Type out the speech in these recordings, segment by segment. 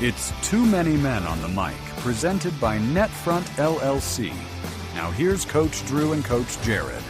It's Too Many Men on the Mic, presented by Netfront LLC. Now here's Coach Drew and Coach Jared.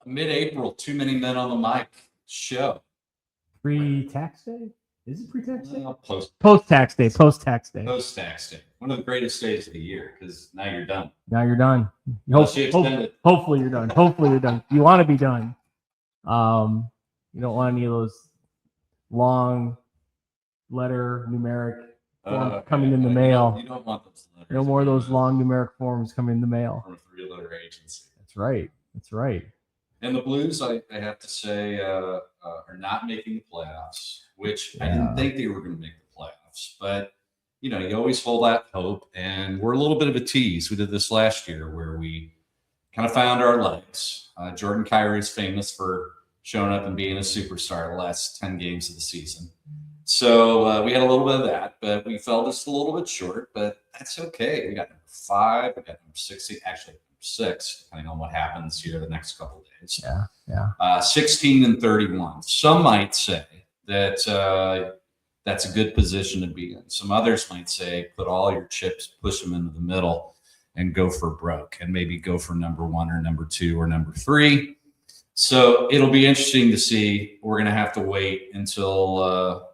Mid-April, Too Many Men on the Mic show. Pre-tax day? Is it pre-tax day? Post-tax day. Post-tax day. Post-tax day. One of the greatest days of the year, because now you're done. Now you're done. Hopefully you're done. Hopefully you're done. You want to be done. You don't want any of those long letter numeric forms coming in the mail. You don't want those letters. No more of those long numeric forms coming in the mail. From a three-letter agency. That's right. That's right. And the Blues, I have to say, are not making the playoffs, which I didn't think they were going to make the playoffs. But, you always hold that hope. And we're a little bit of a tease. We did this last year where we kind of found our legs. Jordan Kyrie's is famous for showing up and being a superstar the last 10 games of the season. So we had a little bit of that, but we fell just a little bit short. But that's okay. We got number 5. We got number 6. Actually, 6, depending on what happens here the next couple of days. 16 and 31. Some might say that that's a good position to be in. Some others might say put all your chips, push them into the middle, and go for broke, and maybe go for number 1 or number 2 or number 3. So it'll be interesting to see. We're going to have to wait until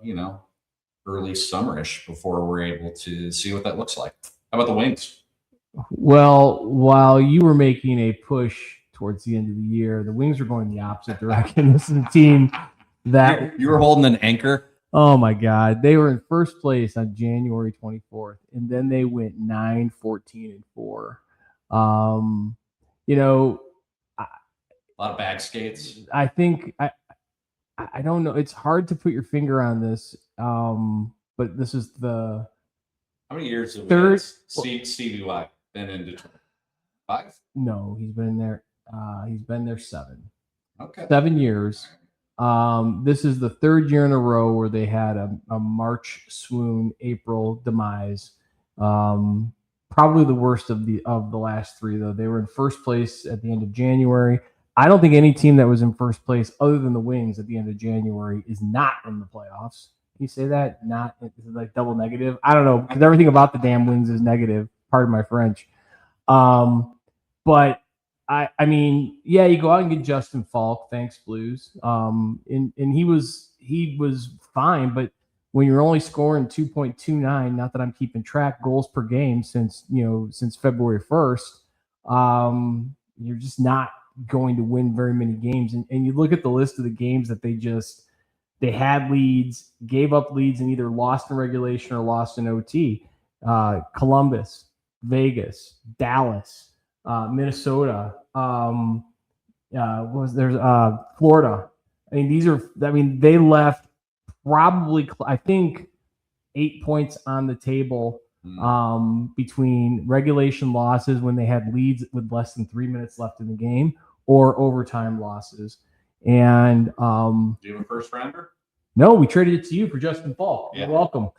early summerish before we're able to see what that looks like. How about the Wings? Well, while you were making a push towards the end of the year, the Wings are going the opposite direction. This is a team that you were holding an anchor. Oh my God. They were in first place on January 24th, and then they went 9-14-4. A lot of bag skates. I think I don't know. It's hard to put your finger on this. But this is the how many years have third Stevie Y been in Detroit? 5? No, he's been there. He's been there 7. Okay. 7 years. This is the 3rd year in a row where they had a March swoon, April demise. Probably the worst of the last 3, though. They were in first place at the end of January. I don't think any team that was in first place other than the Wings at the end of January is not in the playoffs. Can you say that? Not is it like double negative? I don't know, because everything about the damn Wings is negative. Pardon my French. But I mean, yeah, you go out and get Justin Falk. Thanks, Blues. And he was fine, but when you're only scoring 2.29, not that I'm keeping track, goals per game since February 1st, you're just not going to win very many games. And you look at the list of the games that they had leads, gave up leads, and either lost in regulation or lost in OT. Columbus, Vegas, Dallas, Minnesota, Florida. They left probably, I think, 8 points on the table between regulation losses when they had leads with less than 3 minutes left in the game or overtime losses. And do you have a first rounder? No, we traded it to you for Justin Falk. Yeah. You're welcome.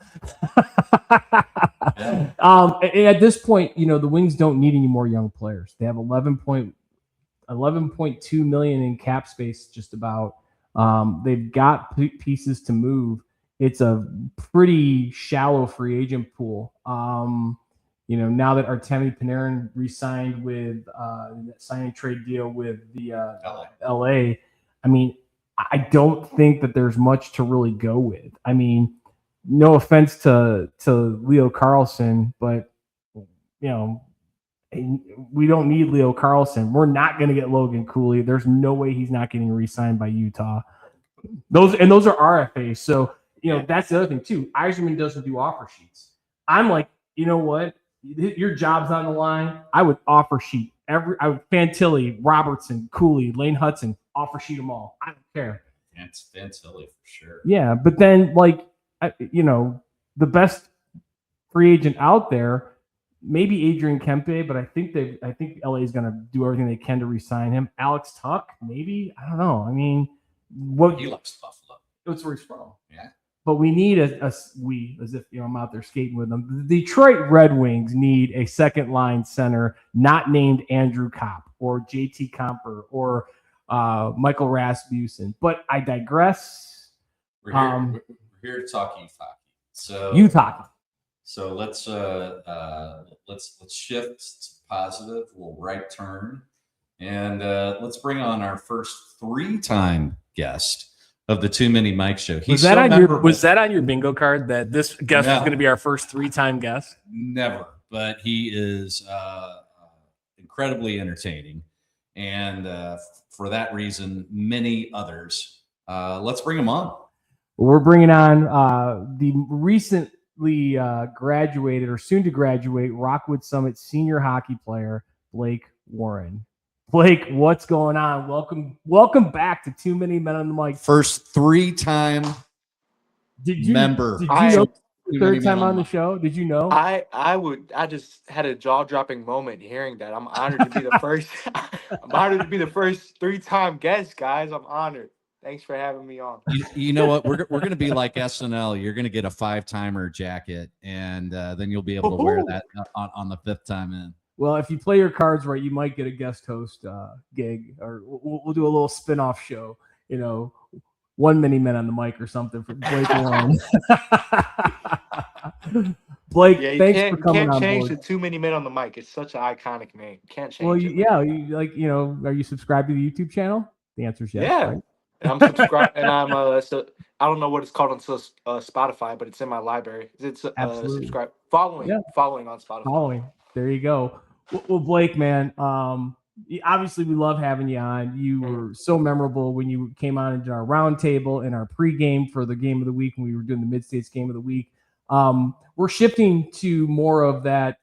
Yeah. And at this point, the Wings don't need any more young players. They have 11.2 million in cap space, just about. They've got pieces to move. It's a pretty shallow free agent pool. Now that Artemi Panarin re-signed with that signing trade deal with the LA, I mean, I don't think that there's much to really go with. I mean, no offense to Leo Carlsson, but we don't need Leo Carlsson. We're not going to get Logan Cooley. There's no way he's not getting re-signed by Utah. Those are RFAs. So, that's the other thing too. Yzerman doesn't do offer sheets. I'm like, you know what? Your job's on the line. I would offer sheet I would Fantilli, Robertson, Cooley, Lane Hudson, offer sheet them all. I don't care. That's silly for sure. Yeah, but then the best free agent out there, maybe Adrian Kempe, but I think LA is going to do everything they can to re-sign him. Alex Tuck, maybe, I don't know. I mean, he likes Buffalo. That's where he's from. Yeah. But we need as if I'm out there skating with them. The Detroit Red Wings need a second line center not named Andrew Kopp or JT Comper or Michael Rasmussen. But I digress. We're here to talk youth hockey. So youth hockey. So let's shift to positive. We'll right turn, and let's bring on our first 3-time guest of the Too Many Mike Show. Was that on your bingo card that this guest was going to be our first 3-time guest? Never, but he is incredibly entertaining, and for that reason, many others. Let's bring him on. We're bringing on the recently graduated or soon to graduate Rockwood Summit senior hockey player, Blake Warren. Blake, what's going on? Welcome back to Too Many Men on the Mic. First 3-time member. Did you know the third time on the show? Did you know? I just had a jaw-dropping moment hearing that. I'm honored to be the first. I'm honored to be the first 3-time guest, guys. I'm honored. Thanks for having me on. You know what? We're going to be like SNL. You're going to get a 5-timer jacket, and then you'll be able to wear that on the 5th time in. Well, if you play your cards right, you might get a guest host gig, or we'll do a little spin-off show. One Many Men on the Mic or something for Blake Warren. Blake, thanks for coming on board. You can't change the Too Many Men on the Mic. It's such an iconic name. Can't change it. Well, are you subscribed to the YouTube channel? The answer is yes. Yeah. Right? And I'm subscribed, and I'm I don't know what it's called on Spotify, but it's in my library. It's subscribe, following on Spotify. Following. There you go. Well, Blake, man, obviously we love having you on. You were so memorable when you came on into our roundtable and our pregame for the game of the week when we were doing the Mid-States game of the week. We're shifting to more of that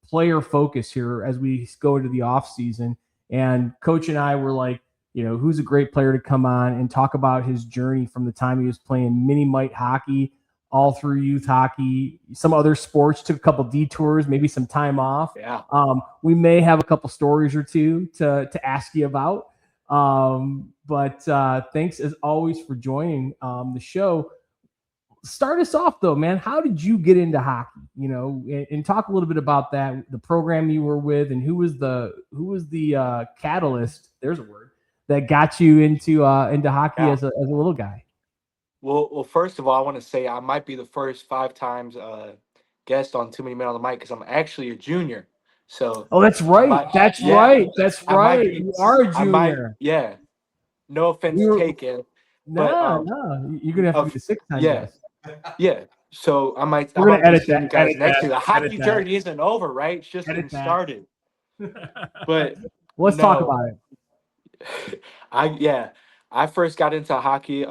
player focus here as we go into the off season. And Coach and I were like, who's a great player to come on and talk about his journey from the time he was playing mini mite hockey all through youth hockey, some other sports, took a couple detours, maybe some time off. Yeah. We may have a couple stories or two to ask you about. But thanks as always for joining the show. Start us off though, man. How did you get into hockey? And talk a little bit about that, the program you were with, and who was the catalyst, there's a word, that got you into hockey as a little guy. Well, first of all, I want to say I might be the first 5 times guest on Too Many Men on the Mic because I'm actually a junior. So. Oh, that's right. That's right. You are a junior. Yeah. No offense taken. No. You're gonna have to be the 6th time guest. Yeah. So I might. We're gonna edit that. Guys next to the hockey journey isn't over, right? It's just getting started. But let's talk about it. I first got into hockey.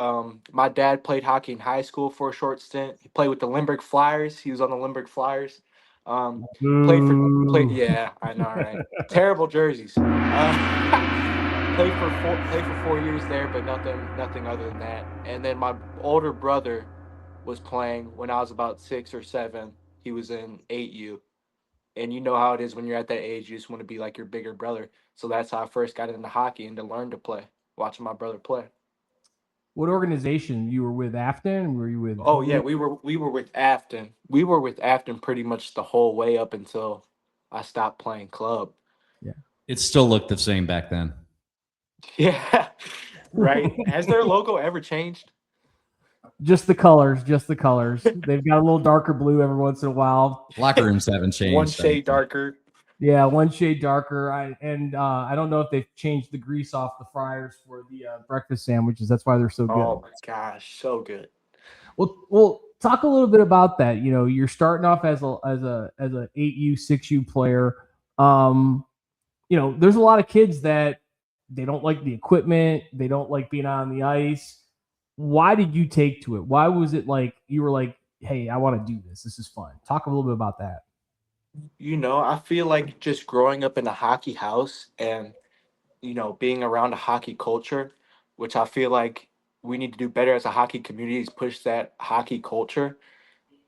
My dad played hockey in high school for a short stint. He played with the Limburg Flyers. He was on the Limburg Flyers. Played. Yeah, I know, right? Terrible jerseys. Played for 4 years there, but nothing other than that. And then my older brother was playing when I was about 6 or 7. He was in 8U. And you know how it is when you're at that age, you just want to be like your bigger brother. So that's how I first got into hockey and to learn to play, watching my brother play. What organization you were with? Afton? Were you with? Oh yeah, we were with Afton. We were with Afton pretty much the whole way up until I stopped playing club. Yeah, it still looked the same back then. Yeah, right. Has their logo ever changed? Just the colors. They've got a little darker blue every once in a while. Locker rooms haven't changed. One shade darker. Yeah, one shade darker. I don't know if they've changed the grease off the fryers for the breakfast sandwiches. That's why they're so good. Oh my gosh, so good. Well, talk a little bit about that. You're starting off as a 8U, 6U player. There's a lot of kids that they don't like the equipment. They don't like being on the ice. Why did you take to it? Why was it like you were like, hey, I want to do this. This is fun. Talk a little bit about that. I feel like just growing up in a hockey house and, being around a hockey culture, which I feel like we need to do better as a hockey community is push that hockey culture.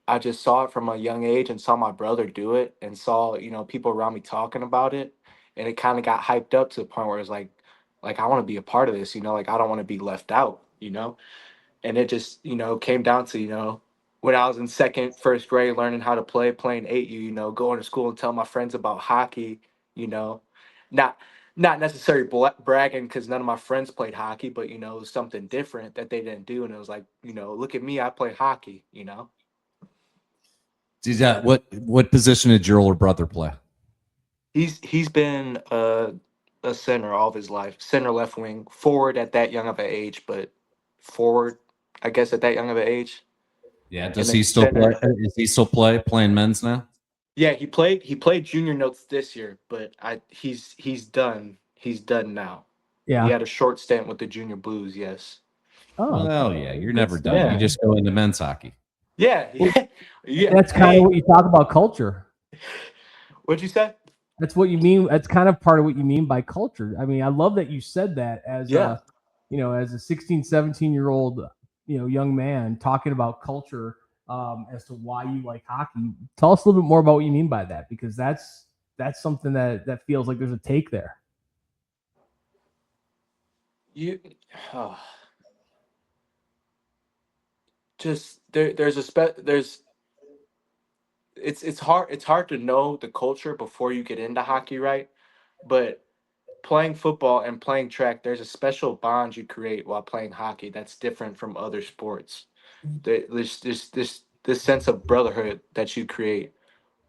I just saw it from a young age and saw my brother do it and saw, people around me talking about it. And it kind of got hyped up to the point where it's like I want to be a part of this, like I don't want to be left out. And it just, came down to, when I was in first grade, learning how to playing 8U, going to school and telling my friends about hockey, you know, not, not necessarily bragging because none of my friends played hockey, but, it was something different that they didn't do. And it was like, look at me, I play hockey. What position did your older brother play? He's been a center all of his life, center, left wing, forward at that young of an age, but forward, I guess, at that young of an age. Yeah. And Does then he still play? center. Is he still playing men's now? Yeah, he played junior notes this year, but he's done. He's done now. He Yeah. had a short stint with the junior blues, yes. Oh, Well, yeah, you're good never stuff, done. Yeah. You just go into men's hockey. Yeah, yeah. Yeah. That's kind Hey, of what you talk about culture. what'd you say? That's what you mean. That's kind of part of what you mean by culture. I mean, I love that you said that as Yeah. as a 16, 17-year-old, young man talking about culture, as to why you like hockey. Tell us a little bit more about what you mean by that, because that's something that feels like there's a take there. You oh, just there's it's hard to know the culture before you get into hockey, right? But playing football and playing track, there's a special bond you create while playing hockey that's different from other sports. There's this sense of brotherhood that you create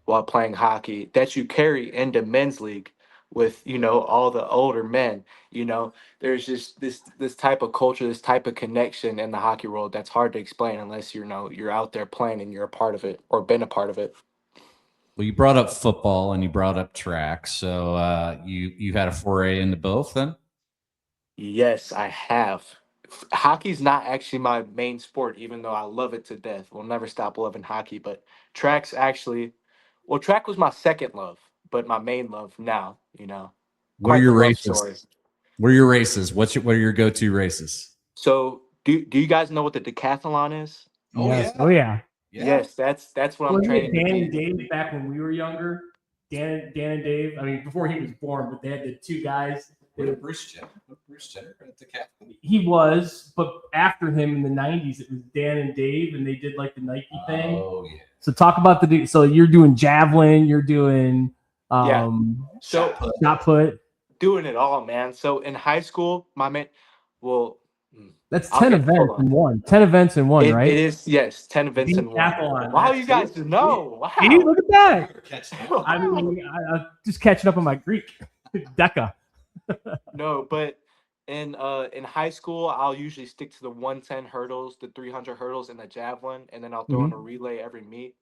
while playing hockey that you carry into men's league with all the older men. There's just this type of culture, this type of connection in the hockey world that's hard to explain unless you're out there playing and you're a part of it or been a part of it. Well, you brought up football and you brought up track, so you had a foray into both then. Yes, I have. Hockey's not actually my main sport, even though I love it to death. We'll never stop loving hockey, but track's actually, well, track was my second love, but my main love now. What are Quite the your love races? story. What are your races? What are your go-to races? So, do you guys know what the decathlon is? Oh Yes. yeah, Oh yeah. yeah. Yes, that's what I'm Wasn't it training to Dan and be. Dave back when we were younger? Dan and Dave. I mean, before he was born, but they had the two guys. Bruce Jenner at the Capitol. He was, but after him in the '90s, it was Dan and Dave, and they did like the Nike thing. Oh yeah. So talk about so you're doing javelin, you're doing Yeah. So shot put. doing it all, man. So in high school, my man, well, That's I'll 10 get- hold events on. in one. 10 events in one, right? It is, yes, 10 events in one. Decathlon. Wow, That's you guys it. know. Wow. See, look at that. Wow. I mean, I'm just catching up on my Greek. Deca. No, but in high school, I'll usually stick to the 110 hurdles, the 300 hurdles, and the javelin, and then I'll throw in a relay every meet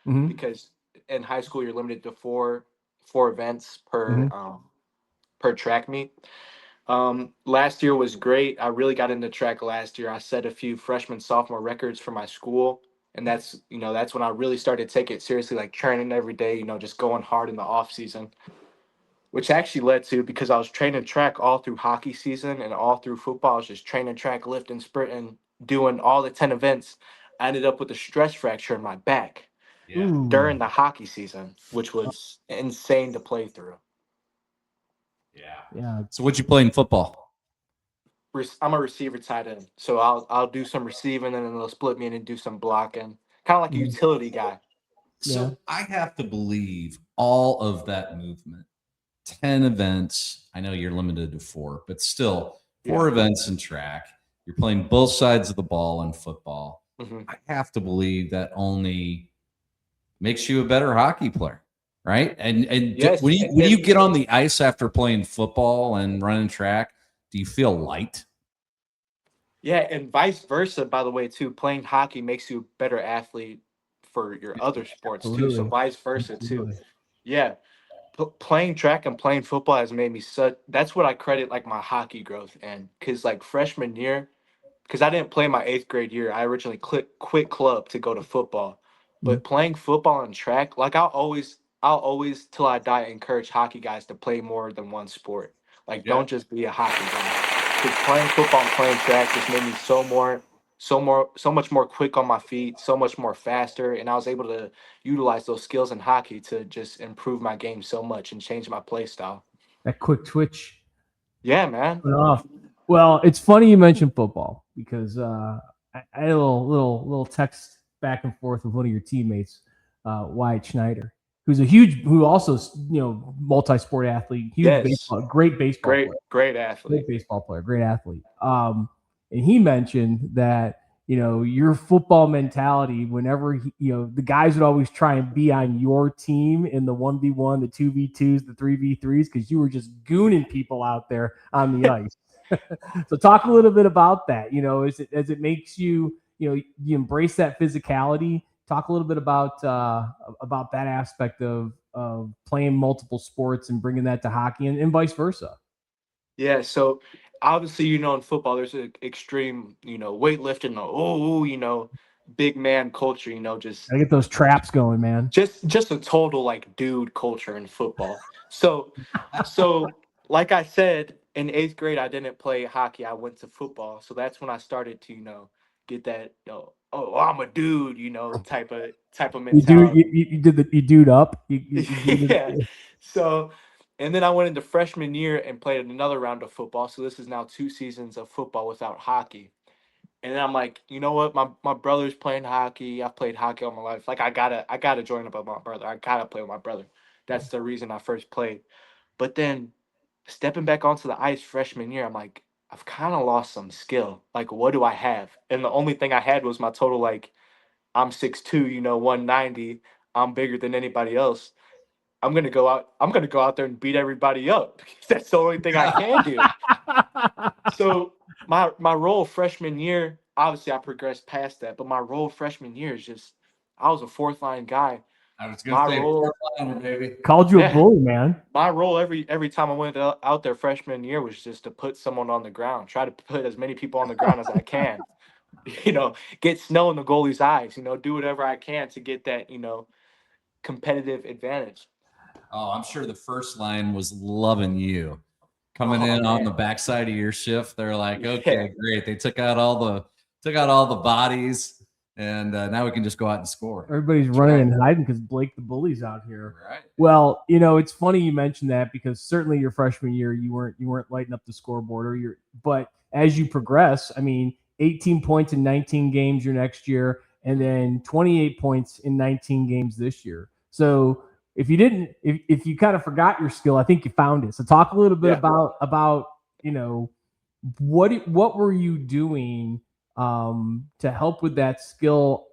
Mm-hmm. because in high school you're limited to four events per track meet. Last year was great. I really got into track last year. I set a few freshman, sophomore records for my school. And that's when I really started to take it seriously, like training every day, just going hard in the off season, which actually led to, because I was training track all through hockey season and all through football. I was just training track, lifting, sprinting, doing all the 10 events. I ended up with a stress fracture in my back during the hockey season, which was insane to play through. Yeah. So what'd you play in football? I'm a receiver tight end, so I'll do some receiving and then they'll split me in and do some blocking, kind of like a utility guy. So I have to believe all of that movement, 10 events. I know you're limited to 4, but still 4 events in track. You're playing both sides of the ball in football. Mm-hmm. I have to believe that only makes you a better hockey player, right? And Yes, when you get on the ice after playing football and running track, do you feel light? Yeah, and vice versa, by the way, too. Playing hockey makes you a better athlete for your other sports, too. So vice versa, too. Yeah. Playing track and playing football has made me that's what I credit like my hockey growth in. Because like freshman year, because I didn't play my 8th grade year, I originally quit club to go to football. But playing football and track, like I'll always, till I die, encourage hockey guys to play more than one sport. Like, Yeah. don't just be a hockey guy. Because playing football and playing track just made me so much more quick on my feet, so much more faster, and I was able to utilize those skills in hockey to just improve my game so much and change my play style. That quick twitch. Yeah, man. Off. Well, it's funny you mentioned football because I had a little text back and forth with one of your teammates, Wyatt Schneider, who also multi-sport athlete, huge Yes. baseball, great baseball player, Great athlete. great baseball player, great athlete. And he mentioned that your football mentality. Whenever the guys would always try and be on your team in the 1v1, the 2v2s, the 3v3s, because you were just gooning people out there on the ice. So talk a little bit about that. As it makes you you embrace that physicality. Talk a little bit about that aspect of playing multiple sports and bringing that to hockey and vice versa. Yeah, so obviously, in football, there's an extreme, weightlifting, big man culture, just I get those traps going, man. just a total like dude culture in football. So like I said, in 8th grade, I didn't play hockey. I went to football. So that's when I started to, get that, oh, I'm a dude, type of You do mentality. you dude up. You Yeah. So, and then I went into freshman year and played another round of football. So this is now 2 seasons of football without hockey. And then I'm like, you know what? My brother's playing hockey. I've played hockey all my life. Like I gotta join up with my brother. I gotta play with my brother. That's the reason I first played. But then stepping back onto the ice freshman year, I'm like, I've kind of lost some skill. Like, what do I have? And the only thing I had was my total, like, I'm 6'2", 190. I'm bigger than anybody else. I'm gonna go out there and beat everybody up because that's the only thing I can do. So my role freshman year, obviously I progressed past that, but my role freshman year is just I was a fourth line guy. I was My going to say role, fourth liner, baby. Called you a yeah, bully, man. my role every time I went out there freshman year was just to put someone on the ground, try to put as many people on the ground as I can. Get snow in the goalie's eyes. Do whatever I can to get that competitive advantage. Oh, I'm sure the first line was loving you. Coming Oh in on the man, backside of your shift, they're like, yeah. okay, great. They took out all the bodies, and now we can just go out and score. Everybody's That's running right. and hiding because Blake the bully's out here. Right. Well, it's funny you mentioned that because certainly your freshman year you weren't lighting up the scoreboard but as you progress, 18 points in 19 games your next year, and then 28 points in 19 games this year. So if you kind of forgot your skill, I think you found it. So talk a little bit Yeah. about what were you doing to help with that skill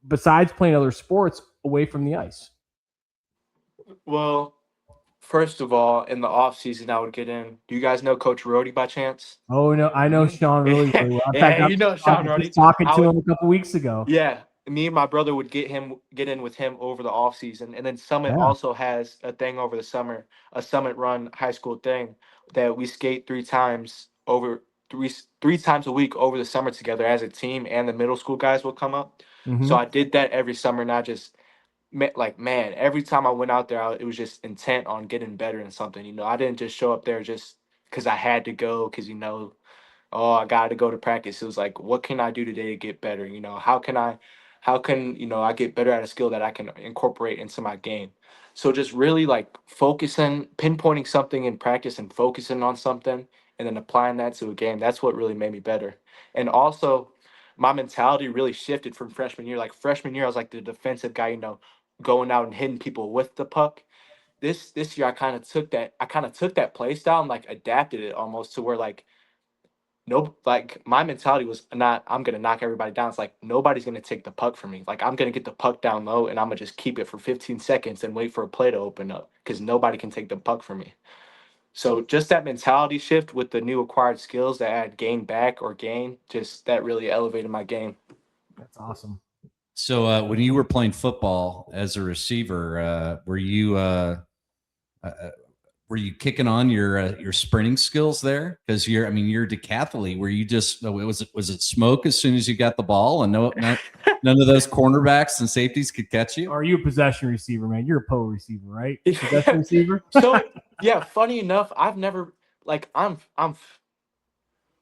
besides playing other sports away from the ice? Well, first of all, in the off season, I would get in. Do you guys know Coach Rody by chance? Oh no, I know Sean really, really well. In fact, Yeah, Sean I was Rody. talking I to would, him a couple weeks ago. yeah. Me and my brother would get in with him over the off season, and then Summit Yeah. also has a thing over the summer, a Summit run high school thing that we skate three times a week over the summer together as a team, and the middle school guys will come up. So Mm-hmm. I did that every summer, and I just like man, every time I went out there, it was just intent on getting better in something. I didn't just show up there just because I had to go because oh, I got to go to practice. It was like, what can I do today to get better? How can I get better at a skill that I can incorporate into my game? So just really like focusing, pinpointing something in practice and focusing on something and then applying that to a game. That's what really made me better. And also my mentality really shifted from freshman year. Like freshman year, I was like the defensive guy, going out and hitting people with the puck. This year I kind of took that play style and like adapted it almost to where like nope, like my mentality was not I'm gonna knock everybody down. It's like nobody's gonna take the puck from me. Like I'm gonna get the puck down low and I'm gonna just keep it for 15 seconds and wait for a play to open up because nobody can take the puck from me. So just that mentality shift with the new acquired skills that I had gained back or gained, just that really elevated my game. That's awesome. So when you were playing football as a receiver, were you kicking on your sprinting skills there? Because you're a decathlete. Were you just was it smoke as soon as you got the ball and no None of those cornerbacks and safeties could catch you. Or are you a possession receiver, man? You're a PO receiver, right? Possession receiver. So yeah, funny enough, I've never like I'm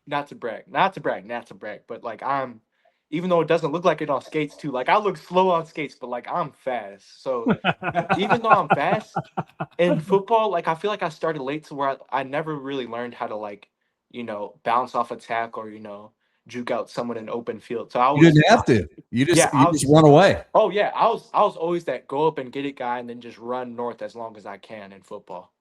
not to brag, but like I'm, even though it doesn't look like it on skates too, like I look slow on skates, but like I'm fast. So even though I'm fast in football, like I feel like I started late to where I never really learned how to like, bounce off a tackle or, juke out someone in open field. So You didn't have to. You just run away. Oh yeah, I was always that go up and get it guy and then just run north as long as I can in football.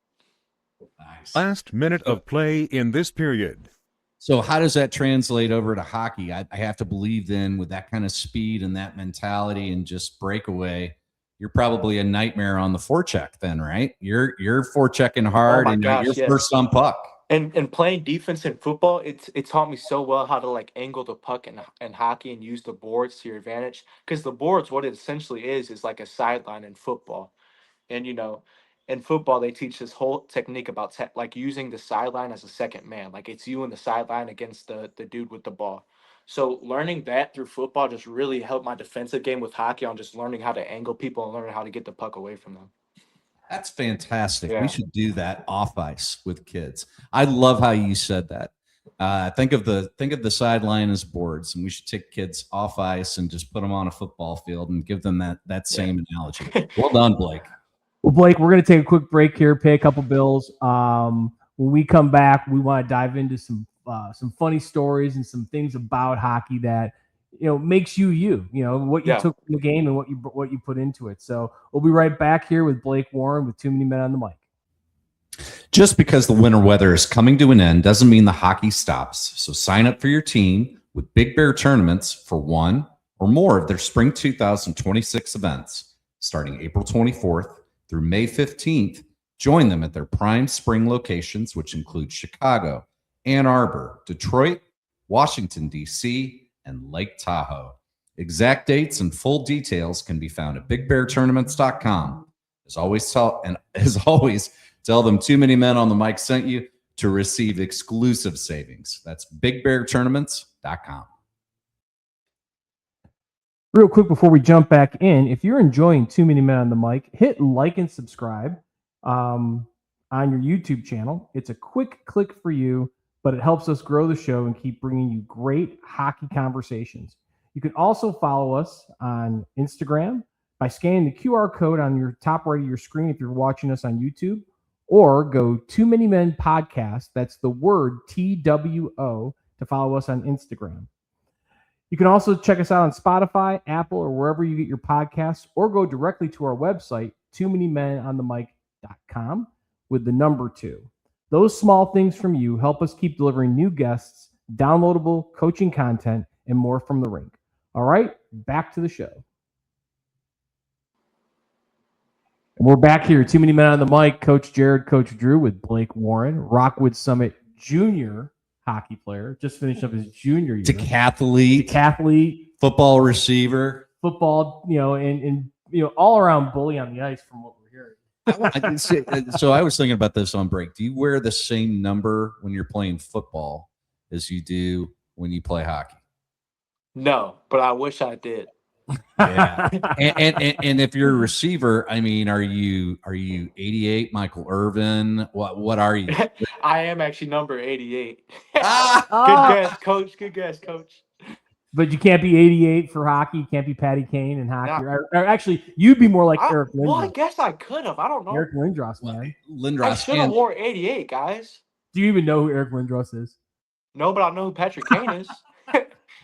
Nice. Last minute of play in this period. So how does that translate over to hockey? I have to believe then with that kind of speed and that mentality and just breakaway, you're probably a nightmare on the forecheck then, right? You're forechecking hard and you're first on puck. And playing defense in football, it taught me so well how to like angle the puck in hockey and use the boards to your advantage. Because the boards, what it essentially is like a sideline in football. And in football, they teach this whole technique about like using the sideline as a second man. Like it's you in the sideline against the dude with the ball. So learning that through football just really helped my defensive game with hockey on just learning how to angle people and learning how to get the puck away from them. That's fantastic. Yeah. We should do that off ice with kids. I love how you said that. Think of the sideline as boards, and we should take kids off ice and just put them on a football field and give them that same analogy. Well done, Blake. Well, Blake, we're going to take a quick break here, pay a couple bills. When we come back, we want to dive into some funny stories and some things about hockey that makes you. What you took from the game and what you put into it. So we'll be right back here with Blake Warren with Too Many Men on the Mic. Just because the winter weather is coming to an end doesn't mean the hockey stops. So sign up for your team with Big Bear Tournaments for one or more of their Spring 2026 events starting April 24th through May 15th. Join them at their prime spring locations, which include Chicago, Ann Arbor, Detroit, Washington, D.C., and Lake Tahoe. Exact dates and full details can be found at bigbeartournaments.com. As always, tell them Too Many Men on the Mic sent you to receive exclusive savings. That's bigbeartournaments.com. Real quick before we jump back in, if you're enjoying Too Many Men on the Mic, hit like and subscribe on your YouTube channel. It's a quick click for you, but it helps us grow the show and keep bringing you great hockey conversations. You can also follow us on Instagram by scanning the QR code on your top right of your screen if you're watching us on YouTube, or go Too Many Men Podcast. That's the word TWO to follow us on Instagram. You can also check us out on Spotify, Apple, or wherever you get your podcasts, or go directly to our website, toomanymenonthe.mic.com with the number 2. Those small things from you help us keep delivering new guests, downloadable coaching content, and more from the rink. All right, back to the show. And we're back here, Too Many Men on the Mic. Coach Jared, Coach Drew with Blake Warren, Rockwood Summit junior hockey player, just finished up his junior year. Decathlete, football receiver, and all around bully on the ice from what we're hearing. So I was thinking about this on break. Do you wear the same number when you're playing football as you do when you play hockey? No, but I wish I did. Yeah. and if you're a receiver, I mean, are you 88 Michael Irvin? What are you? I am actually number 88. Good guess, coach. But you can't be 88 for hockey. You can't be Patty Kane in hockey. No. Or actually, you'd be more like Eric Lindros. Well, I guess I could have. I don't know. Eric Lindros, man. I should have wore 88, guys. Do you even know who Eric Lindros is? No, but I know who Patrick Kane is.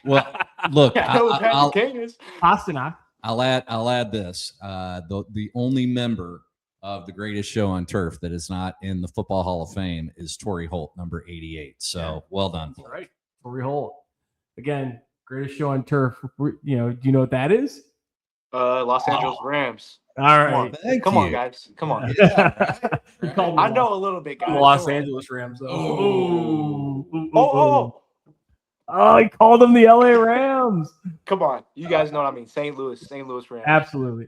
Well, look, I know who Patrick Kane is. Pasternak. I'll add this. The only member of the greatest show on turf that is not in the Football Hall of Fame is Torrey Holt, number 88. So well done. All right, Torrey Holt. Again, greatest show on turf. Do you know what that is? Los Angeles Rams. All right. Come on, guys. Come on. Yeah, right. I know a little bit, guys. Los Angeles Rams. Oh, he called them the LA Rams. Come on. You guys know what I mean. St. Louis Rams. Absolutely.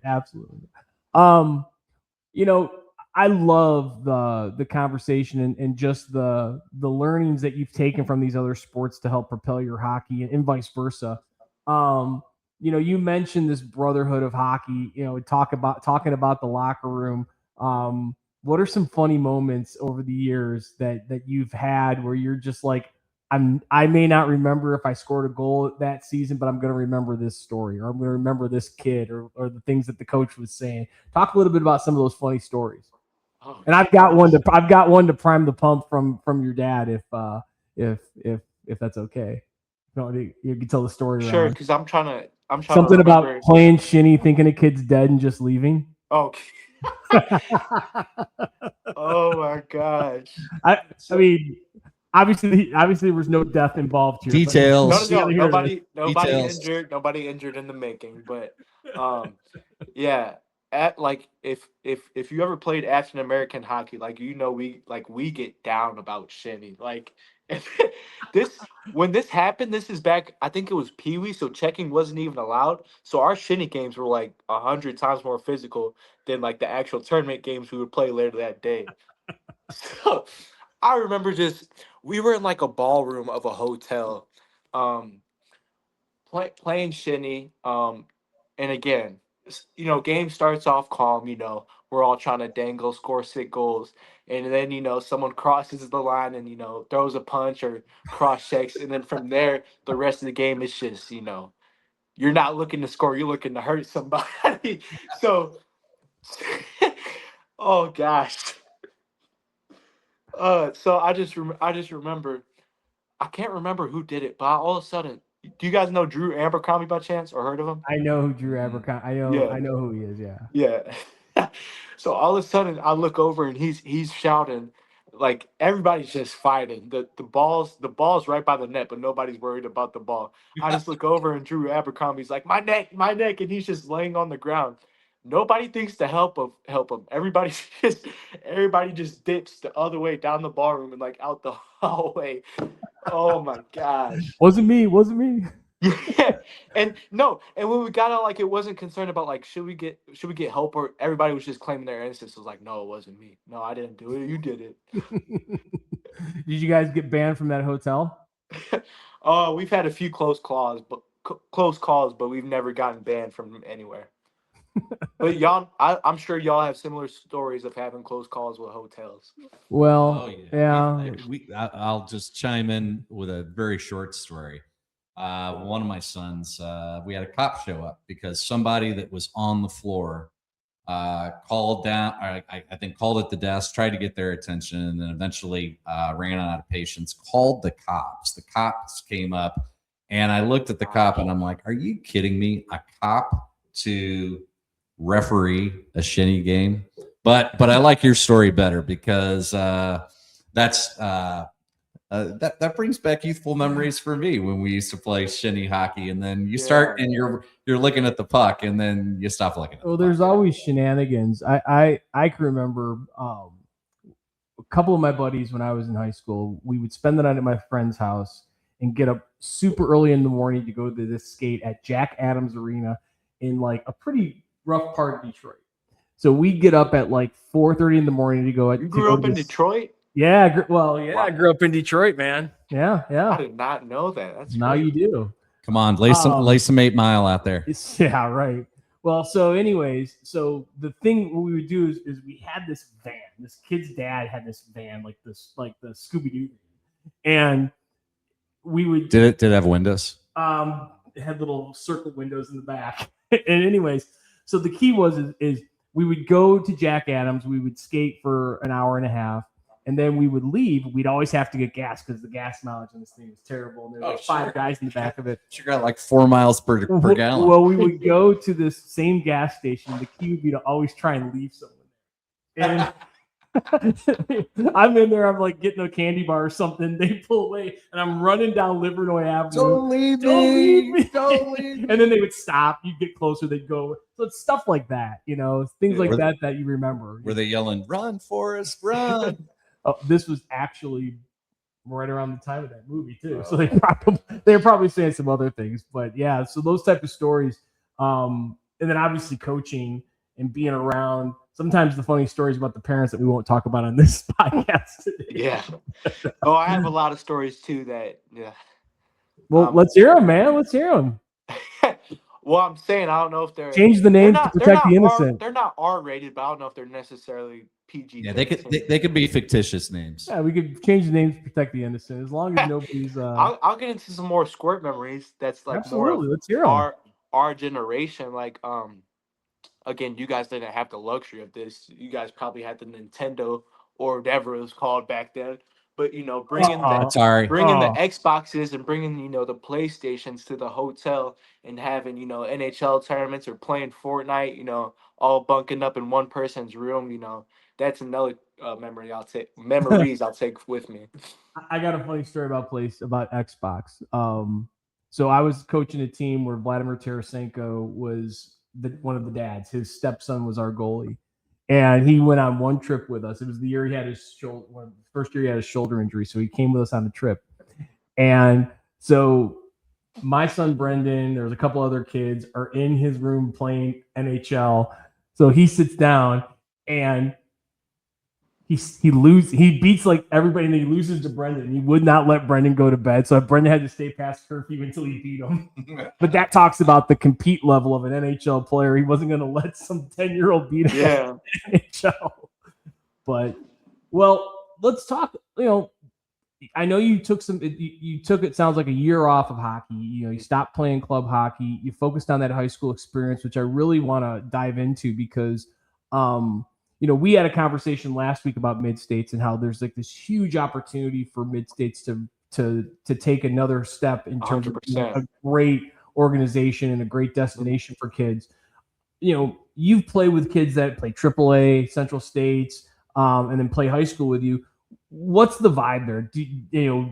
I love the conversation and just the learnings that you've taken from these other sports to help propel your hockey and vice versa. you mentioned this brotherhood of hockey, talking about the locker room. What are some funny moments over the years that you've had where you're just like, I may not remember if I scored a goal that season, but I'm going to remember this story, or I'm going to remember this kid, or the things that the coach was saying. Talk a little bit about some of those funny stories. Oh, and I've got one to prime the pump from your dad, if that's okay. You can tell the story. sure, around. because I'm trying to Something remember. about playing shinny, thinking a kid's dead, and just leaving. Oh, oh my gosh! I mean, obviously there was no death involved here. Details. No, nobody Details. injured. Nobody injured in the making. But, yeah. If you ever played African American hockey, we get down about shinny. Like when this happened, this is back. I think it was Pee Wee, so checking wasn't even allowed. So our shinny games were like 100 times more physical than like the actual tournament games we would play later that day. So I remember we were in like a ballroom of a hotel, playing shinny. And again, game starts off calm. We're all trying to score 6 goals, and then someone crosses the line and throws a punch or cross checks, and then from there the rest of the game is just you're not looking to score, you're looking to hurt somebody. So, oh gosh. So I just remember, I can't remember who did it, but all of a sudden, do you guys know Drew Abercrombie by chance, or heard of him? I know who Drew Abercrombie. I know who he is. Yeah. Yeah. So all of a sudden, I look over and he's shouting, like everybody's just fighting. The ball's right by the net, but nobody's worried about the ball. I just look over and Drew Abercrombie's like, my neck, and he's just laying on the ground. Nobody thinks to help him. Everybody just dips the other way down the ballroom and like out the hallway. Oh my gosh. Wasn't me. Yeah. And when we got out, like it wasn't concerned about like should we get help, or everybody was just claiming their innocence. It was like, no, it wasn't me. No, I didn't do it. You did it. Did you guys get banned from that hotel? We've had a few close calls, but we've never gotten banned from anywhere. But y'all, I'm sure y'all have similar stories of having close calls with hotels. Well, yeah. I'll just chime in with a very short story. One of my sons, we had a cop show up because somebody that was on the floor called down, I think called at the desk, tried to get their attention, and then eventually ran out of patience, called the cops. The cops came up, and I looked at the cop and I'm like, are you kidding me? A cop to referee a shinny game? But I like your story better because that's that brings back youthful memories for me when we used to play shinny hockey, and then you start and you're looking at the puck and then you stop looking at the puck. There's always shenanigans. I can remember a couple of my buddies when I was in high school, we would spend the night at my friend's house and get up super early in the morning to go to this skate at Jack Adams Arena in like a pretty rough part of Detroit. So we'd get up at like 4:30 in the morning to go. You grew up in Detroit? Yeah, wow. I grew up in Detroit, man. Yeah. I did not know that. That's now great. You do. Come on, lay some 8 Mile out there. Yeah, right. Well, so anyways, the thing we would do is we had this van. This kid's dad had this van, like the Scooby-Doo, and we would. Did it have windows? It had little circle windows in the back. And anyways, so the key is we would go to Jack Adams. We would skate for an hour and a half. And then we would leave. We'd always have to get gas because the gas mileage on this thing was terrible. And there were 5 guys in the back of it. You got like 4 miles per gallon. Well, we would go to this same gas station. The key would be to always try and leave someone there. And I'm in there. I'm like getting a candy bar or something. They pull away, and I'm running down Livernois Avenue. Don't leave me. Don't leave me. And then they would stop. You'd get closer. They'd go. So it's stuff like that, things like that you remember. Were they yelling, "Run, Forrest, run"? Oh, this was actually right around the time of that movie too. So they're probably saying some other things, but yeah. So those type of stories, and then obviously coaching and being around. Sometimes the funny stories about the parents that we won't talk about on this podcast today. Yeah. Oh, I have a lot of stories too. That yeah. Well, let's hear them, man. Let's hear them. Well, I'm saying I don't know if they're Change the names to protect the innocent. They're not R-rated, but I don't know if they're necessarily PG. Yeah, they could be fictitious names. Yeah, we could change the names to protect the innocent as long as nobody's. I'll get into some more squirt memories. That's like Absolutely. more of Let's hear 'em. our generation. Like again, you guys didn't have the luxury of this. You guys probably had the Nintendo or whatever it was called back then. But Sorry. bringing the Xboxes and bringing the PlayStations to the hotel and having NHL tournaments or playing Fortnite, all bunking up in one person's room. That's another memories I'll take with me. I got a funny story about Xbox. So I was coaching a team where Vladimir Tarasenko was one of the dads. His stepson was our goalie, and he went on one trip with us. It was the year he had his first year he had a shoulder injury, so he came with us on the trip. And so my son Brendan, there's a couple other kids, are in his room playing NHL. So he sits down and he beats like everybody, and he loses to Brendan. He would not let Brendan go to bed, so Brendan had to stay past curfew until he beat him. But that talks about the compete level of an NHL player. He wasn't going to let some 10-year-old beat him in the NHL. But let's talk. I know you took it sounds like a year off of hockey. You stopped playing club hockey. You focused on that high school experience, which I really want to dive into because we had a conversation last week about mid-states and how there's like this huge opportunity for mid-states to take another step in terms 100%. of a great organization and a great destination for kids. You've played with kids that play AAA, Central States, and then play high school with you. What's the vibe there?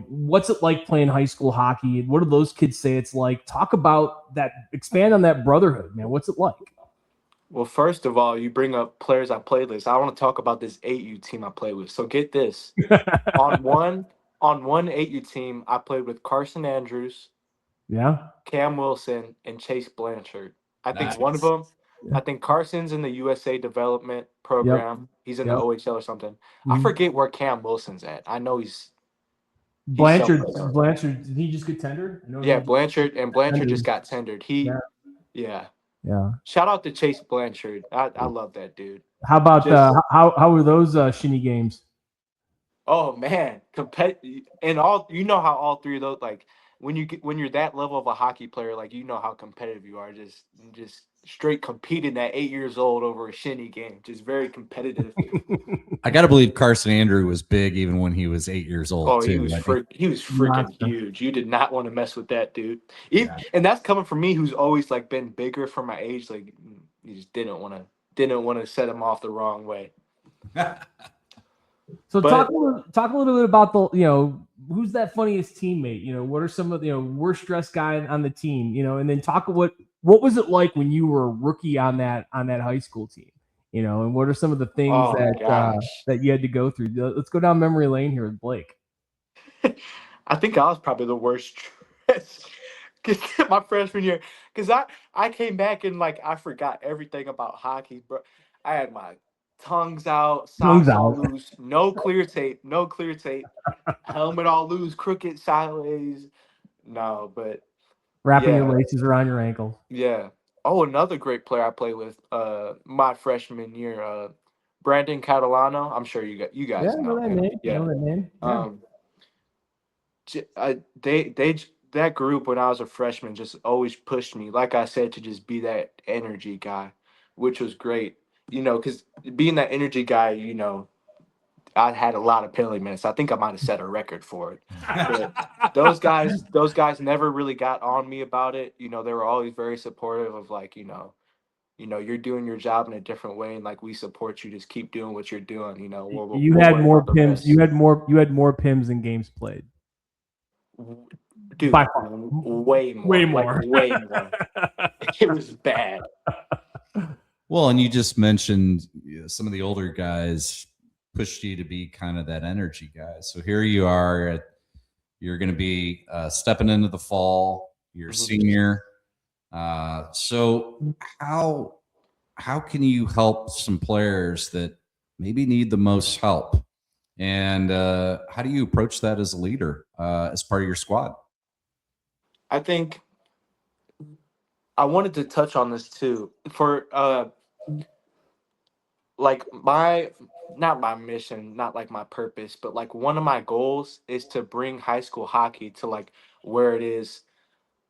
What's it like playing high school hockey? And what do those kids say it's like? Talk about that. Expand on that brotherhood, man. What's it like? Well, first of all, you bring up players I played with. I want to talk about this 8U team I played with. So get this. on one 8U team, I played with Carson Andrews, Cam Wilson, and Chase Blanchard. I think one of them, I think Carson's in the USA development program. Yep. He's in the OHL or something. Mm-hmm. I forget where Cam Wilson's at. I know he's Blanchard, did he just get tendered? Blanchard just got tendered. Yeah. Shout out to Chase Blanchard. I love that dude. How about how were those shinny games? Oh man, and all how all three of those, like when you're that level of a hockey player, like how competitive you are. Just straight competing at 8 years old over a shinny game. Just very competitive. I gotta believe Carson Andrew was big even when he was 8 years old. Oh, he was freaking huge. You did not want to mess with that dude. And that's coming from me, who's always like been bigger for my age. Like you just didn't want to set him off the wrong way. So talk a little bit about the who's that funniest teammate? What are some of the worst dressed guy on the team? And then talk what was it like when you were a rookie on that high school team? And what are some of the things that you had to go through? Let's go down memory lane here with Blake. I think I was probably the worst dressed my freshman year because I came back and like I forgot everything about hockey, bro. I had my tongues out, socks all loose, no clear tape, helmet all loose, crooked sideways. No, but wrapping your laces around your ankles. Yeah. Oh, another great player I played with my freshman year, Brandon Catalano. I'm sure you guys know that name. Yeah. Know that name. That group when I was a freshman just always pushed me, like I said, to just be that energy guy, which was great. Because being that energy guy, I had a lot of penalty minutes. I think I might have set a record for it. But those guys never really got on me about it. They were always very supportive of like, you're doing your job in a different way, and like we support you. Just keep doing what you're doing. You had more PIMs. You had more PIMs than games played. Dude, way more. It was bad. Well, and you just mentioned some of the older guys pushed you to be kind of that energy guy. So here you are, you're going to be stepping into the fall. You're a senior. So how can you help some players that maybe need the most help? And how do you approach that as a leader, as part of your squad? I think I wanted to touch on this too. For like my not my mission, not like my purpose, but like one of my goals is to bring high school hockey to like where it is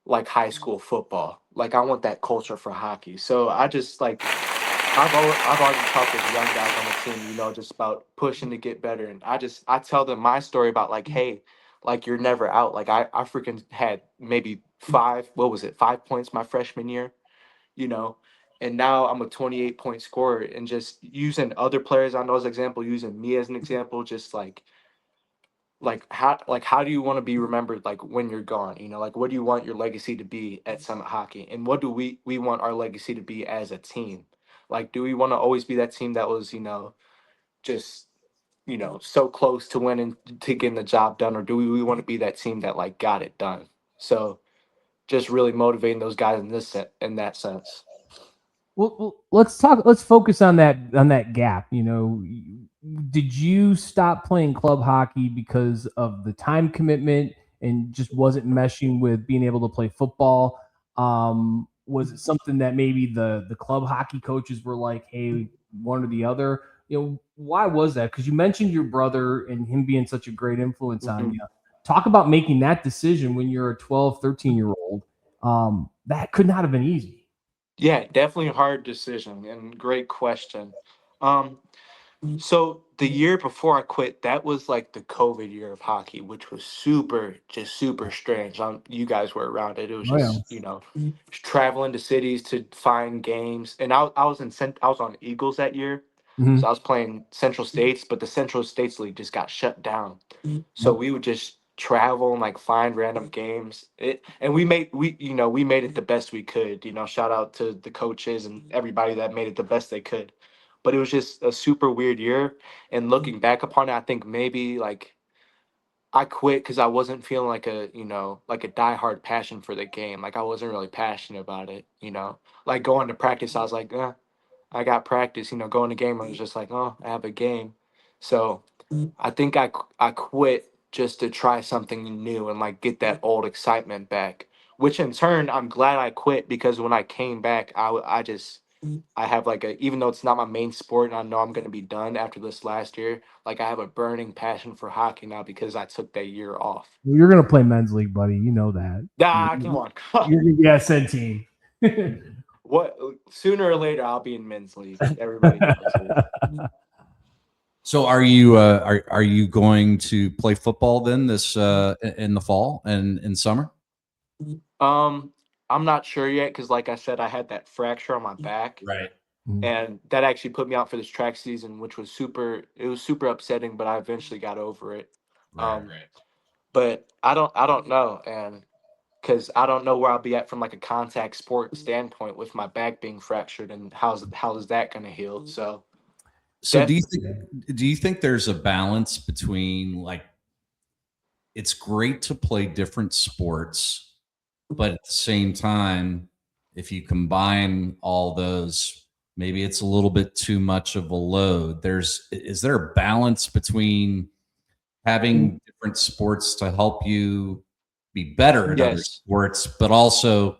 like high school football. Like I want that culture for hockey. So I just like I've already talked with young guys on the team, just about pushing to get better. And I tell them my story about like, hey, like you're never out. Like I freaking had maybe what was it, 5 points my freshman year, you know, and now I'm a 28-point scorer and just using other players I know as an example, using me as an example, just how do you want to be remembered like when you're gone, like what do you want your legacy to be at Summit Hockey, and what do we want our legacy to be as a team? Like do we want to always be that team that was just so close to winning, to getting the job done, or do we want to be that team that like got it done? So just really motivating those guys in that sense. Well, let's talk. Let's focus on that gap. Did you stop playing club hockey because of the time commitment and just wasn't meshing with being able to play football? Was it something that maybe the club hockey coaches were like, "Hey, one or the other"? Why was that? Because you mentioned your brother and him being such a great influence on Mhm. you. Talk about making that decision when you're a 12, 13-year-old. That could not have been easy. Yeah, definitely a hard decision and great question. Um, So the year before I quit, that was like the COVID year of hockey, which was just super strange. You guys were around it. It was Oh yeah. just, traveling to cities to find games. And I was on Eagles that year, so I Mhm. was playing Central States, but the Central States League just got shut down. So Yep. we would just travel and like find random games. And we made it the best we could. Shout out to the coaches and everybody that made it the best they could, but it was just a super weird year. And looking back upon it, I think maybe like I quit because I wasn't feeling like a diehard passion for the game. Like I wasn't really passionate about it. Like going to practice, I was like, I got practice. Going to game, I was just like, oh, I have a game. So I think I quit just to try something new and like get that old excitement back. Which in turn, I'm glad I quit, because when I came back, I have like even though it's not my main sport and I know I'm going to be done after this last year, like I have a burning passion for hockey now because I took that year off. You're gonna play men's league, buddy. You know that. Come on. You're gonna be a SN team. What, sooner or later I'll be in men's league. Everybody knows it. So are you going to play football then this in the fall and in summer? Um, I'm not sure yet because, like I said, I had that fracture on my back, Right. and that actually put me out for this track season, which was super upsetting. But I eventually got over it. Um, Right. but I don't know, and because I don't know where I'll be at from like a contact sport standpoint with my back being fractured, and how is that going to heal? So So def do you think there's a balance between like it's great to play different sports, but at the same time, if you combine all those, maybe it's a little bit too much of a load. Is there a balance between having different sports to help you be better at other yes, sports, but also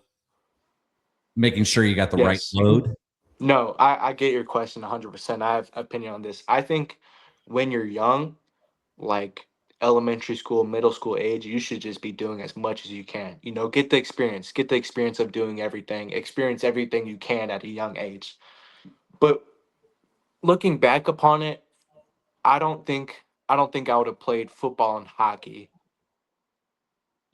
making sure you got the right yes. load? No, I get your question 100%. I have opinion on this. I think when you're young, like elementary school, middle school age, you should just be doing as much as you can. Get the experience of doing everything, experience everything you can at a young age. But looking back upon it, I don't think I would have played football and hockey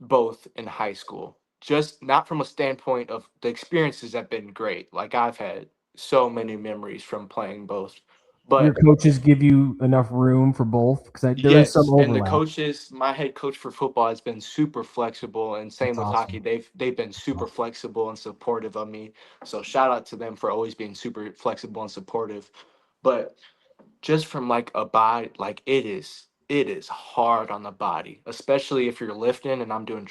both in high school. Just not from a standpoint of the experiences have been great. Like I've had so many memories from playing both. Your But coaches give you enough room for both because there is some yes, and the overlap. coaches, my head coach for football has been super flexible, and same That's with hockey. awesome. They've been super flexible and supportive of me. So shout out to them for always being super flexible and supportive. But just from like a body, like it is hard on the body, especially if you're lifting and I'm doing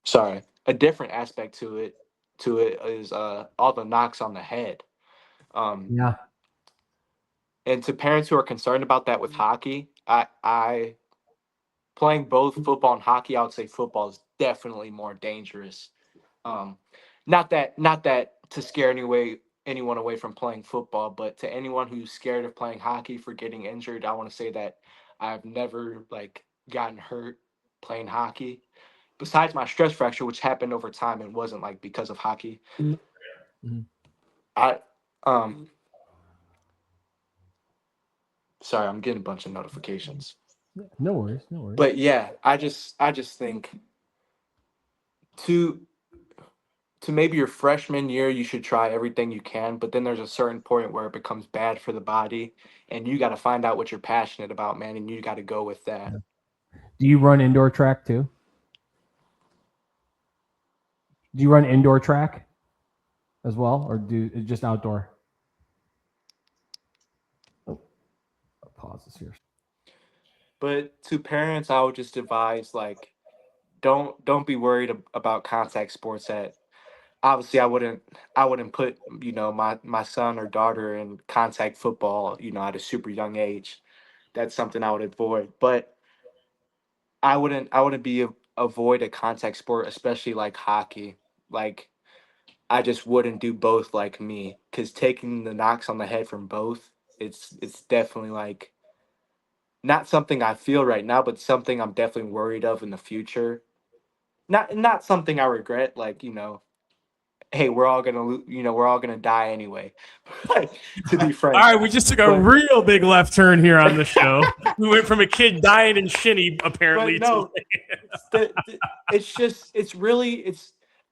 sorry, a different aspect to it is all the knocks on the head. Um Yeah. and to parents who are concerned about that with hockey, I playing both football and hockey, I would say football is definitely more dangerous. Not that to scare anyone away from playing football, but to anyone who's scared of playing hockey for getting injured, I want to say that I've never like gotten hurt playing hockey. Besides my stress fracture, which happened over time and wasn't like because of hockey. Mm-hmm. I sorry, I'm getting a bunch of notifications. No worries, no worries. But yeah, I just think to maybe your freshman year you should try everything you can, but then there's a certain point where it becomes bad for the body and you got to find out what you're passionate about, man, and you got to go with that. Do you run indoor track too? Do you run indoor track as well, or do just outdoor? Oh, I'll pause this here. But to parents, I would just advise like don't be worried about contact sports. At obviously, I wouldn't put my son or daughter in contact football at a super young age. That's something I would avoid. But I wouldn't avoid a contact sport, especially like hockey. Like I just wouldn't do both like me, because taking the knocks on the head from both, it's definitely like not something I feel right now, but something I'm definitely worried of in the future. Not something I regret. Like hey, we're all gonna die anyway. Like, to be frank. All right, we just took a real big left turn here on the show. We went from a kid dying in shinny apparently. No,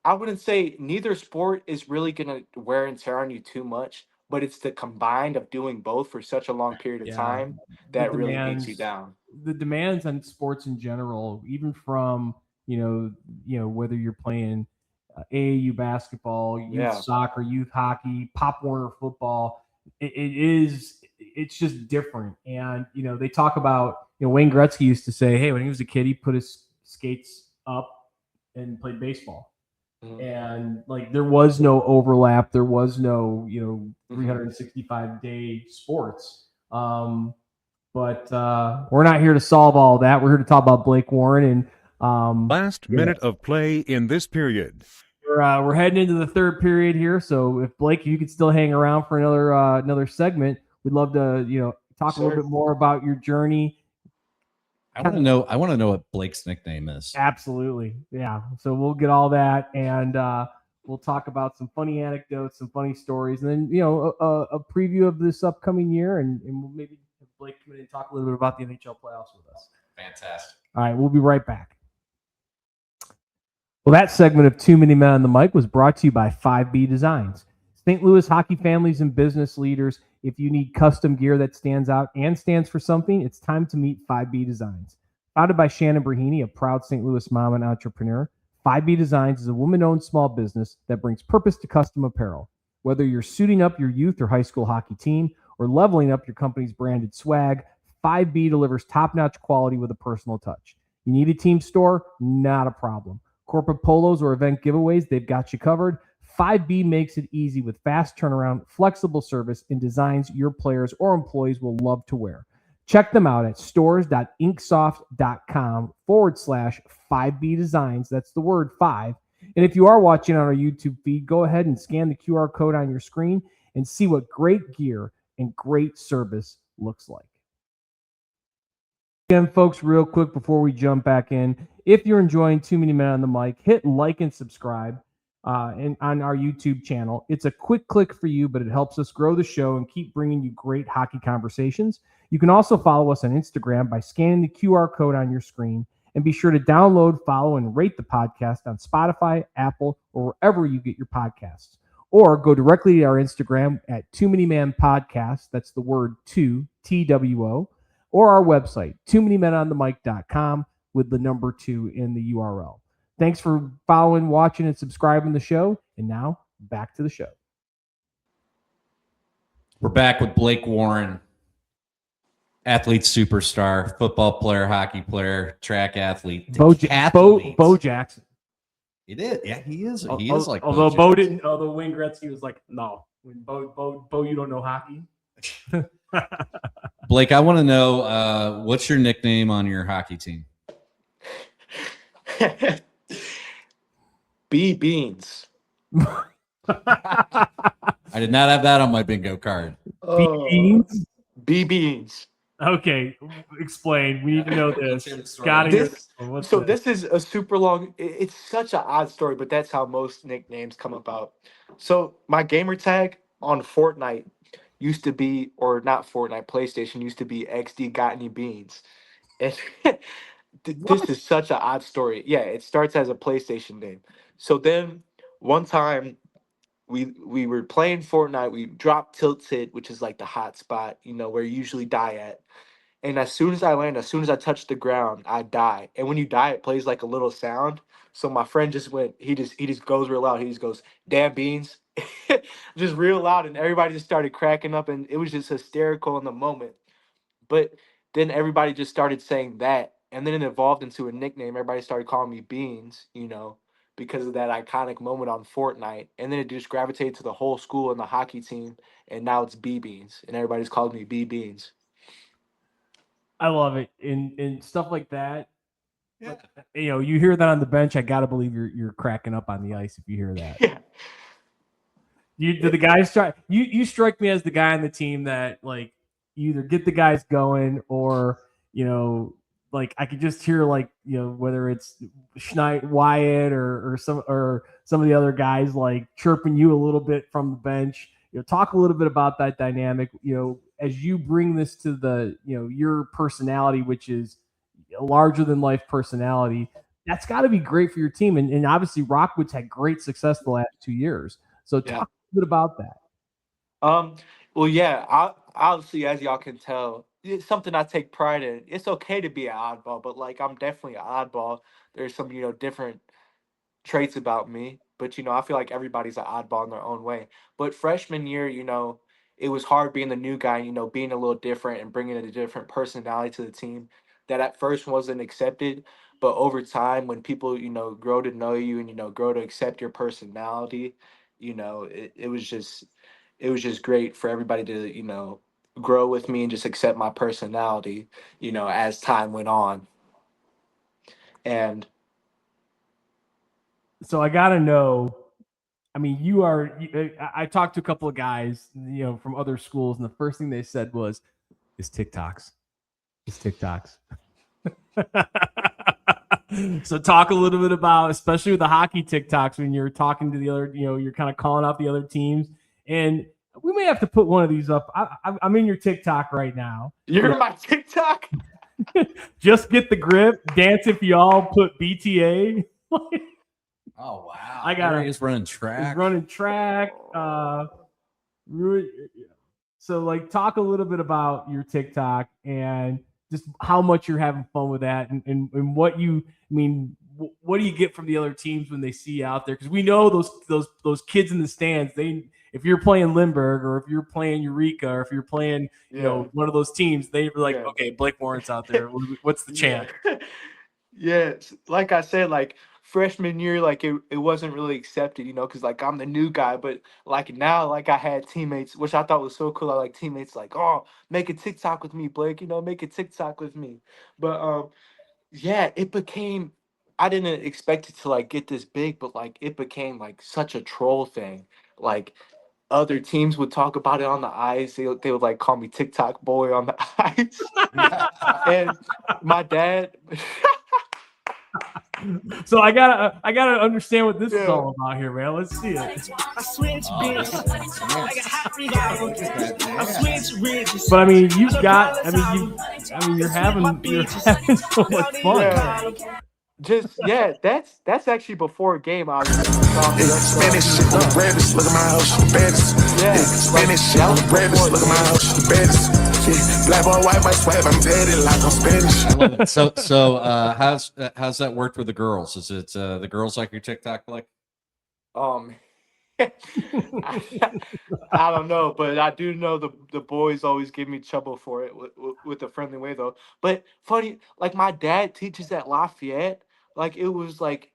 I wouldn't say neither sport is really gonna wear and tear on you too much, but it's the combined of doing both for such a long period of time that really beats you down. The demands on sports in general, even from whether you're playing AAU basketball, youth soccer, youth hockey, Pop Warner football, it's just different. And they talk about Wayne Gretzky used to say, hey, when he was a kid, he put his skates up and played baseball. And like there was no overlap, there was no 365-day sports. But we're not here to solve all that. We're here to talk about Blake Warren and last minute of play in this period. We're heading into the third period here, so if Blake, you could still hang around for another segment, we'd love to talk a little bit more about your journey. I want to know what Blake's nickname is. Absolutely, yeah. So we'll get all that, and we'll talk about some funny anecdotes, some funny stories, and then a preview of this upcoming year, and we'll maybe have Blake come in and talk a little bit about the NHL playoffs with us. Fantastic. All right, we'll be right back. Well, that segment of Too Many Men on the Mic was brought to you by 5B Designs. St. Louis hockey families and business leaders, if you need custom gear that stands out and stands for something, it's time to meet 5B Designs. Founded by Shannon Brahini, a proud St. Louis mom and entrepreneur, 5B Designs is a woman-owned small business that brings purpose to custom apparel. Whether you're suiting up your youth or high school hockey team or leveling up your company's branded swag, 5B delivers top-notch quality with a personal touch. You need a team store? Not a problem. Corporate polos or event giveaways, they've got you covered. 5B makes it easy with fast turnaround, flexible service, and designs your players or employees will love to wear. Check them out at stores.inksoft.com/5B Designs. That's the word 5. And if you are watching on our YouTube feed, go ahead and scan the QR code on your screen and see what great gear and great service looks like. Again, folks, real quick before we jump back in, if you're enjoying Too Many Men on the Mic, hit like and subscribe on our YouTube channel. It's a quick click for you, but it helps us grow the show and keep bringing you great hockey conversations. You can also follow us on Instagram by scanning the QR code on your screen, and be sure to download, follow, and rate the podcast on Spotify, Apple, or wherever you get your podcasts. Or go directly to our Instagram at Too Many Man Podcast. That's the word 2, TWO. Or our website, toomanymenonthemic.com, with the number 2 in the URL. Thanks for following, watching, and subscribing the show. And now, back to the show. We're back with Blake Warren, athlete superstar, football player, hockey player, track athlete. Bo Jackson. He did. Yeah, he is. He is like although Bo didn't. Although Wayne Gretzky was like, no, Bo, you don't know hockey. Blake, I want to know what's your nickname on your hockey team? B beans. I did not have that on my bingo card. Beans? B beans. Okay, explain. We need to know Let's this. hear the story. Gotta hear This this. What's so this? this is a super long. It's such an odd story, but that's how most nicknames come about. So my gamer tag on Fortnite used to be, or not Fortnite, PlayStation used to be XD Got Any Beans, and this is such an odd story. Yeah, it starts as a PlayStation name. So then one time we were playing Fortnite. We dropped Tilted, which is like the hot spot, where you usually die at. And as soon as I land, as soon as I touch the ground, I die. And when you die, it plays like a little sound. So my friend just went. He just goes real loud. He just goes, "Damn beans," just real loud, and everybody just started cracking up, and it was just hysterical in the moment. But then everybody just started saying that, and then it evolved into a nickname. Everybody started calling me Beans, because of that iconic moment on Fortnite. And then it just gravitated to the whole school and the hockey team, and now it's B Beans, and everybody's called me B Beans. I love it. And stuff like that. Yeah. You hear that on the bench. I gotta believe you're cracking up on the ice if you hear that. Yeah. Do the guys try? You strike me as the guy on the team that like you either get the guys going or like I could just hear like whether it's Schneid, Wyatt or some of the other guys like chirping you a little bit from the bench. Talk a little bit about that dynamic. As you bring this to the your personality, which is a larger than life personality. That's got to be great for your team, and obviously Rockwood's had great success the last 2 years. So talk a bit about that. Well, yeah, obviously, as y'all can tell, it's something I take pride in. It's okay to be an oddball, but like I'm definitely an oddball. There's some, different traits about me, but I feel like everybody's an oddball in their own way. But freshman year, it was hard being the new guy, being a little different and bringing a different personality to the team that at first wasn't accepted. But over time, when people, grow to know you and, grow to accept your personality, it was just great for everybody to, grow with me and just accept my personality, as time went on. And So I got to know. I mean, I talked to a couple of guys, from other schools, and the first thing they said was, "It's TikToks. It's TikToks." So talk a little bit about, especially with the hockey TikToks, when you're talking to the other, you're kind of calling out the other teams, and we may have to put one of these up. I'm in your TikTok right now. you're in my TikTok. Just get the grip. Dance if y'all put BTA. Oh wow! I got He's running track. He's running track. So like, talk a little bit about your TikTok and just how much you're having fun with that, and what what do you get from the other teams when they see you out there? Because we know those kids in the stands. If you're playing Lindbergh or if you're playing Eureka or if you're playing one of those teams, they're like, okay, Blake Warren's out there. What's the chant? Yeah, like I said, like freshman year, like it wasn't really accepted, because like I'm the new guy, but like now, like I had teammates, which I thought was so cool. I like teammates like, oh, make a TikTok with me, Blake, make a TikTok with me. But yeah, it became, I didn't expect it to like get this big, but like it became like such a troll thing. Like other teams would talk about it on the ice. They would like call me TikTok boy on the ice. And my dad So I gotta understand what this is all about here, man. Let's see it. But I mean, you're having so much fun. Yeah. That's actually before a game. Obviously, Spanish, look at my house, Spanish, look at my house, black or white, my swag, I'm dead like I'm Spanish. I love it. So how's that worked with the girls? Is it the girls like your TikTok, Blake? I don't know, but I do know the boys always give me trouble for it with a friendly way though. But funny, like my dad teaches at Lafayette. Like it was like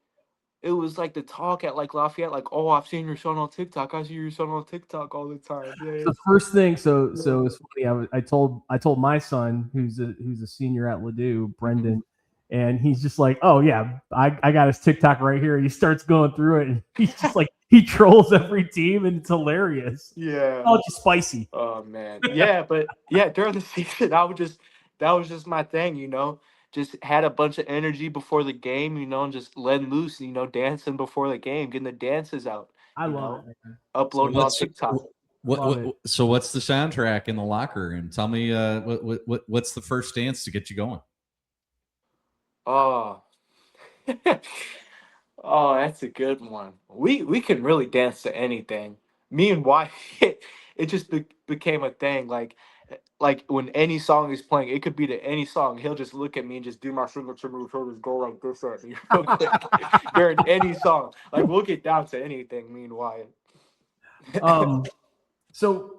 the talk at like Lafayette, like, oh, I've seen your son on TikTok. I see your son on TikTok all the time. Yeah. So the first thing, so it's funny. I told my son who's a senior at Ladue, Brendan, And he's just like, oh yeah, I got his TikTok right here. And he starts going through it, and he's just like, he trolls every team, and it's hilarious. Yeah. Oh, just spicy. Oh man. Yeah, but yeah, during the season, that was just my thing, Just had a bunch of energy before the game, and just let loose, dancing before the game, getting the dances out, I love it, man. uploading on TikTok. So what's the soundtrack in the locker room? Tell me what's the first dance to get you going? Oh. Oh, that's a good one. We can really dance to anything. Me and Wyatt, it just became a thing. Like when any song is playing, it could be to any song. He'll just look at me and just do my signature move. He'll just go like this at me real quick during any song. Like we'll get down to anything. Me and Wyatt. So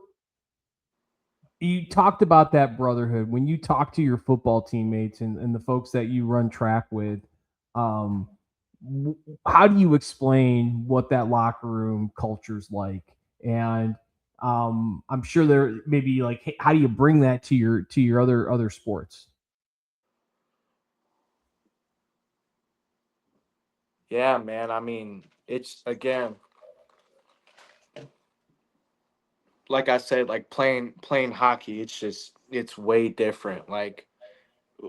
you talked about that brotherhood when you talk to your football teammates and the folks that you run track with. How do you explain what that locker room culture's like? And I'm sure there maybe like, hey, how do you bring that to your other sports? Yeah, man. I mean, it's again, like I said, like playing hockey. It's way different. Like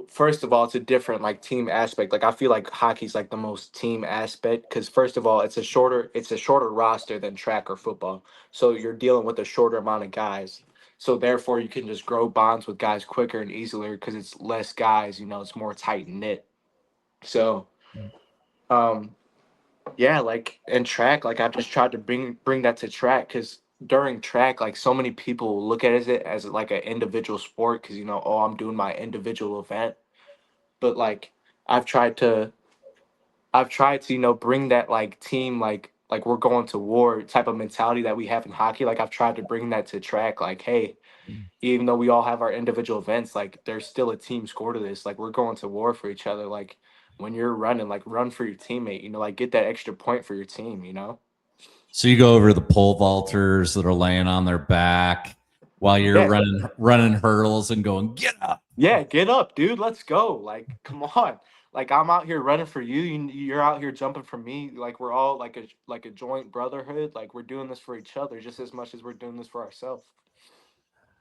first of all, it's a different like team aspect. Like I feel like hockey's like the most team aspect because first of all, it's a shorter roster than track or football. So you're dealing with a shorter amount of guys. So therefore, you can just grow bonds with guys quicker and easier because it's less guys. It's more tight knit. So, um, yeah, like in track, like I've just tried to bring that to track because during track, like so many people look at it as like an individual sport because oh, I'm doing my individual event, but like I've tried to bring that like team like we're going to war type of mentality that we have in hockey. Like I've tried to bring that to track. Like, hey, even though we all have our individual events, like there's still a team score to this. Like we're going to war for each other. Like when you're running, like run for your teammate. Like get that extra point for your team. So you go over the pole vaulters that are laying on their back while you're Yeah. running hurdles and going, get up. Yeah, get up, dude. Let's go. Like, come on. Like I'm out here running for you. You're out here jumping for me. Like we're all like a joint brotherhood. Like we're doing this for each other just as much as we're doing this for ourselves.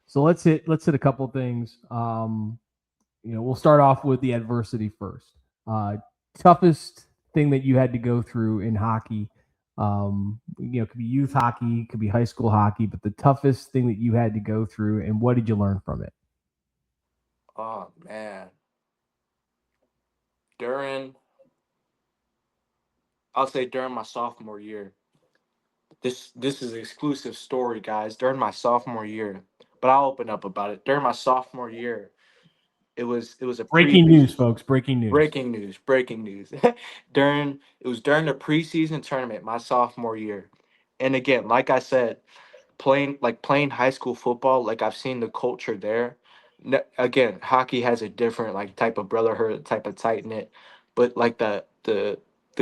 So let's hit a couple things. We'll start off with the adversity first. Toughest thing that you had to go through in hockey. It could be youth hockey, could be high school hockey, but the toughest thing that you had to go through, and what did you learn from it? Oh man. I'll say during my sophomore year. This is an exclusive story, guys. During my sophomore year, but I'll open up about it. During my sophomore year, it was a Breaking news, folks. Breaking news. breaking news. During the preseason tournament my sophomore year, and again, like I said, playing high school football, like I've seen the culture there. Again, hockey has a different like type of brotherhood, type of tight knit, but like the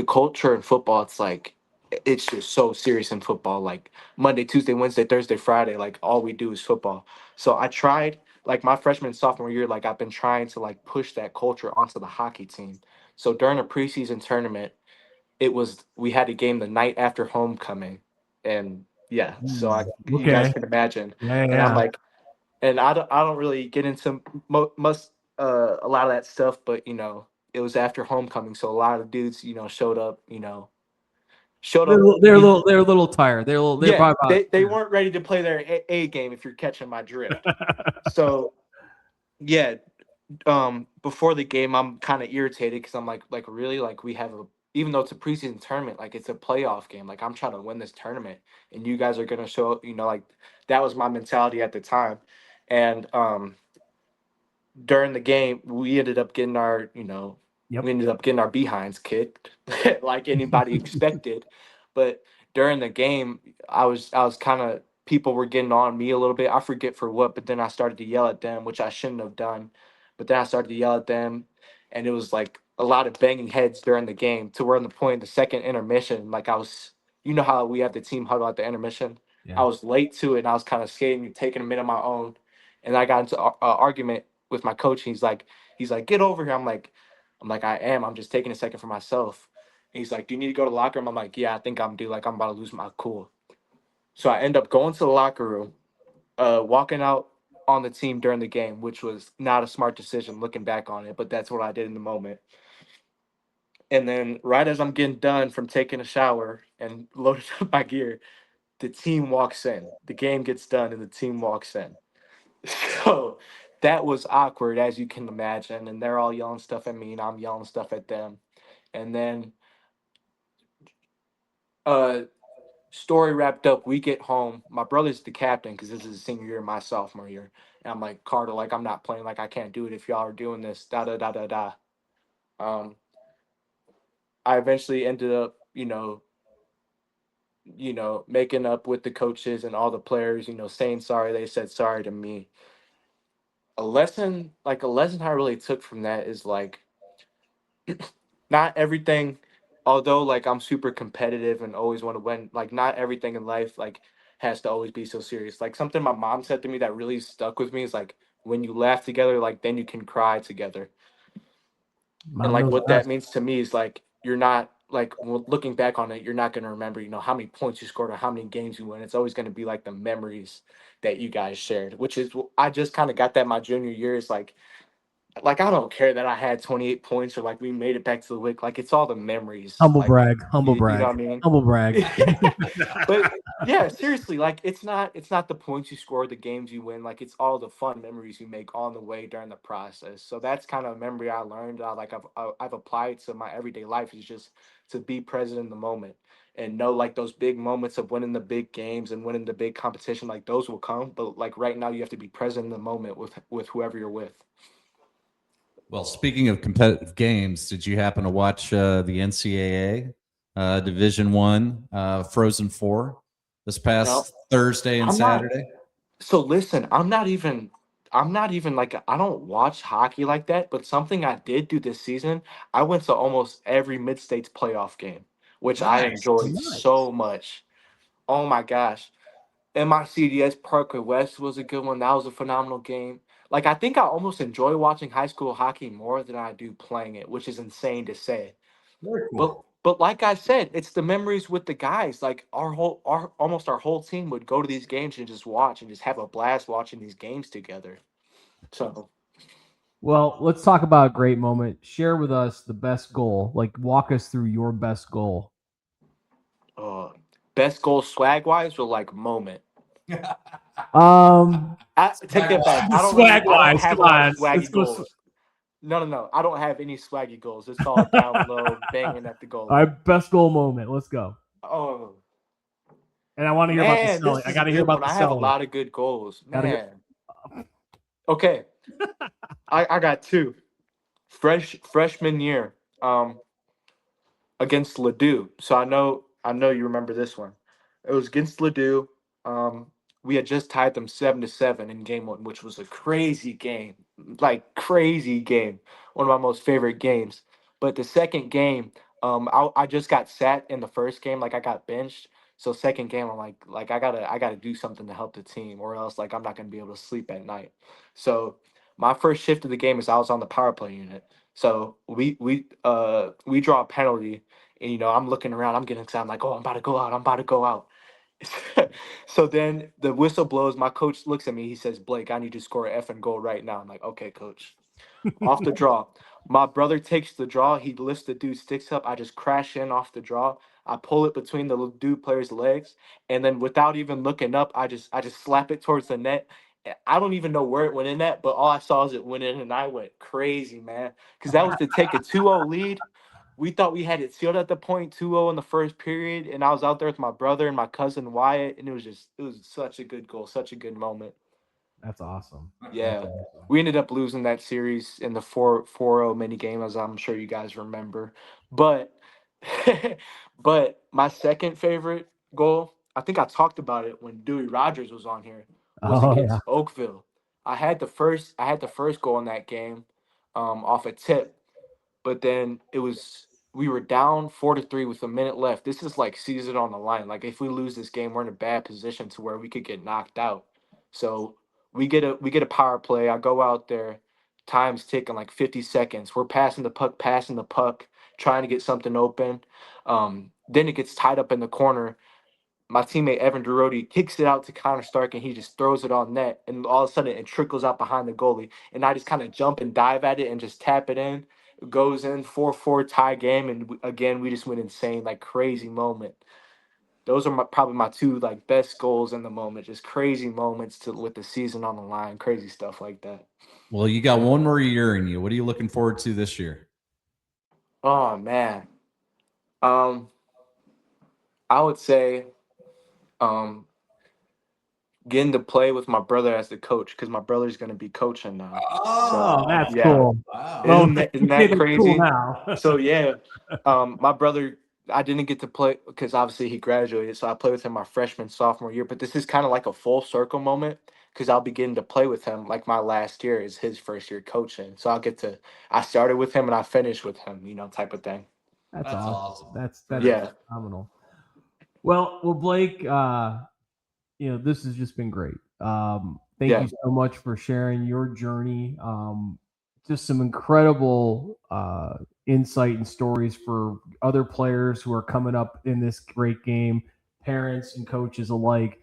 culture in football, it's like it's just so serious in football. Like Monday, Tuesday, Wednesday, Thursday, Friday, like all we do is football. So I tried like my freshman and sophomore year, like I've been trying to like push that culture onto the hockey team. So during a preseason tournament, we had a game the night after homecoming, and yeah, so you guys Okay. can imagine. Yeah, And I'm yeah. like, and I don't really get into much a lot of that stuff, but it was after homecoming, so a lot of dudes showed up, showed up. They're a little tired. They're Yeah, probably they weren't ready to play their A game if you're catching my drift. So yeah, before the game I'm kind of irritated because I'm like really like we have a even though it's a preseason tournament, like it's a playoff game, like I'm trying to win this tournament and you guys are gonna show up, like that was my mentality at the time. And during the game we ended up getting Yep. we ended up getting our behinds kicked like anybody expected. But during the game I was kind of people were getting on me a little bit. I forget for what, but then I started to yell at them, which I shouldn't have done. But then I started to yell at them, and it was like a lot of banging heads during the game to where in the point the second intermission, like I was, how we have the team huddle at the intermission. Yeah. I was late to it, and I was kind of skating, taking a minute of my own, and I got into an argument with my coach. And he's like, get over here. I'm like, I'm like, I am. I'm just taking a second for myself. And he's like, do you need to go to the locker room? I'm like, yeah, I think I'm due. Like, I'm about to lose my cool. So I end up going to the locker room, walking out on the team during the game, which was not a smart decision looking back on it, but that's what I did in the moment. And then right as I'm getting done from taking a shower and loading up my gear, the team walks in. The game gets done and the team walks in. So that was awkward, as you can imagine. And they're all yelling stuff at me, and I'm yelling stuff at them. And then, uh, story wrapped up. We get home. My brother's the captain because this is his senior year, my sophomore year. And I'm like, Carter, like, I'm not playing. Like, I can't do it if y'all are doing this. Da da da da da. Um, I eventually ended up, making up with the coaches and all the players. Saying sorry. They said sorry to me. A lesson I really took from that is like, not everything, although like I'm super competitive and always want to win, like not everything in life like has to always be so serious. Like something my mom said to me that really stuck with me is like, when you laugh together, like then you can cry together. And Mom like knows what that best. means to me is like, you're not like, looking back on it, you're not going to remember, how many points you scored or how many games you win. It's always going to be like the memories that you guys shared, which is I just kind of got that my junior year. Is like I don't care that I had 28 points or like we made it back to the WIC. Like it's all the memories. Humble Like brag. Humble you know brag. what I mean? Humble brag. But yeah, seriously, like it's not the points you score, the games you win. Like it's all the fun memories you make on the way during the process. So that's kind of a memory I learned. I've applied to my everyday life, is just to be present in the moment and know like those big moments of winning the big games and winning the big competition. Like those will come, but like right now you have to be present in the moment with whoever you're with. Well, speaking of competitive games, did you happen to watch the NCAA Division One Frozen Four this No, past Thursday and I'm not. Saturday? So listen, I'm not even like, I don't watch hockey like that, but something I did do this season, I went to almost every mid-states playoff game, which I Nice. enjoyed Nice. so much. Oh my gosh. MICDS Parkway West was a good one. That was a phenomenal game. Like I think I almost enjoy watching high school hockey more than I do playing it, which is insane to say. Very But cool. but like I said, it's the memories with the guys. Like our whole team would go to these games and just watch and just have a blast watching these games together. So Well, let's talk about a great moment. Share with us the best goal. Like, walk us through your best goal. uh best goal swag wise or like moment. Um, I take that back. Swag I don't wise, have come a lot of on. Let's swaggy go. goals. No, no, no. I don't have any swaggy goals. It's all down low, banging at the all goalie. right, best goal moment. Let's go. Oh And I want to hear about the man, selling. this I is a got to hear good about one. the I have a selling. lot of good goals. Got to hear. Man. Okay. I got two. Freshman year. Against Ladue. So I know you remember this one. It was against Ladue. Um, we had just tied them 7-7 in game one, which was a crazy game, like crazy game. One of my most favorite games. But the second game, I just got sat in the first game, like I got benched. So second game, I'm like I gotta do something to help the team, or else like I'm not gonna be able to sleep at night. So my first shift of the game is I was on the power play unit. So we draw a penalty, and I'm looking around, I'm getting excited, I'm like, oh, I'm about to go out, I'm about to go out. So then the whistle blows. My coach looks at me. He says, Blake, I need you to score an effing goal right now. I'm like, okay, coach. Off the draw. My brother takes the draw. He lifts the dude's sticks up. I just crash in off the draw. I pull it between the dude player's legs, and then without even looking up, I just slap it towards the net. I don't even know where it went in at, but all I saw is it went in, and I went crazy, man, because that was to take a 2-0 lead. We thought we had it sealed at the point, 2-0 in the first period, and I was out there with my brother and my cousin Wyatt, and it was such a good goal, such a good moment. That's awesome. Yeah. We ended up losing that series in the 4-0 mini game, as I'm sure you guys remember. But but my second favorite goal, I think I talked about it when Dewey Rogers was on here, was Oh yeah. against Oakville. I had the first goal in that game, off a tip, but then we were down 4-3 with a minute left. This is like season on the line. Like if we lose this game, we're in a bad position to where we could get knocked out. So we get a power play. I go out there, time's ticking, like 50 seconds. We're passing the puck, trying to get something open. Then it gets tied up in the corner. My teammate Evan Durodi kicks it out to Connor Stark, and he just throws it on net. And all of a sudden, it trickles out behind the goalie. And I just kind of jump and dive at it and just tap it in. It goes in, 4-4 tie game. And again, we just went insane, like crazy moment. Those are probably my two like best goals in the moment. Just crazy moments with the season on the line, crazy stuff like that. Well, you got one more year in you. What are you looking forward to this year? Oh man, I would say, getting to play with my brother as the coach, because my brother's going to be coaching now. Oh, that's yeah. cool. Wow. Isn't that crazy? Cool now. So yeah, my brother, I didn't get to play because obviously he graduated, so I played with him my freshman, sophomore year. But this is kind of like a full circle moment because I'll be getting to play with him. Like my last year is his first year coaching, so I started with him and I finished with him, type of thing. That's awesome. That's Yeah. phenomenal. Well, Blake, this has just been great. Thank you so much for sharing your journey. Just some incredible insight and stories for other players who are coming up in this great game, parents and coaches alike.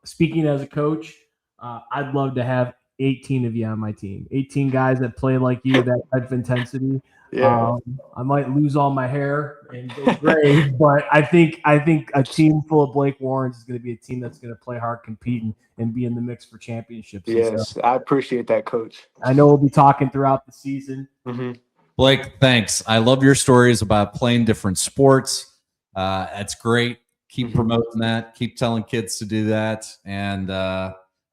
Speaking as a coach, I'd love to have 18 of you on my team, 18 guys that play like you, that type of intensity. Yeah. I might lose all my hair and go gray, but I think a team full of Blake Warrens is going to be a team that's going to play hard, compete, and be in the mix for championships. Yes, I appreciate that, Coach. I know we'll be talking throughout the season. Mm-hmm. Blake, thanks. I love your stories about playing different sports. That's great. Keep promoting that. Keep telling kids to do that. And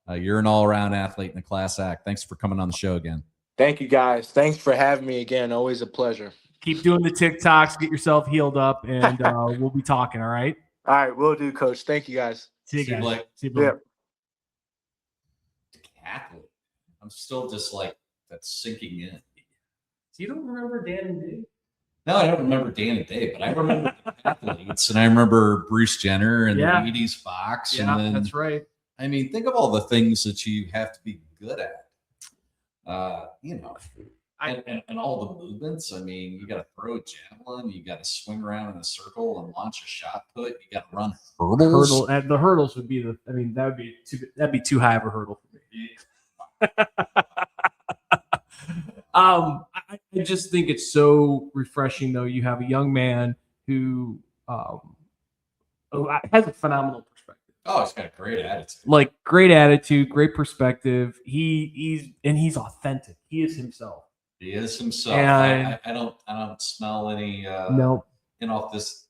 you're an all-around athlete and a class act. Thanks for coming on the show again. Thank you, guys. Thanks for having me again. Always a pleasure. Keep doing the TikToks. Get yourself healed up, and we'll be talking, all right? All right, will do, Coach. Thank you, guys. See you, guys. Blake. See you, Blake. Catholic. I'm still just like, that's sinking in. So you don't remember Dan and Dave? No, I don't remember Dan and Dave, but I remember the athletes, and I remember Bruce Jenner and the 80s Fox. Yeah, and then, that's right. I mean, think of all the things that you have to be good at. And all the movements. I mean, you got to throw a javelin, you got to swing around in a circle and launch a shot put, you got to run hurdles. The hurdles would be that'd be too high of a hurdle for me. I just think it's so refreshing, though. You have a young man who has a phenomenal perspective. Oh, he's got a great attitude. Like great attitude, great perspective. He's authentic. He is himself. He is himself. And I don't smell any this.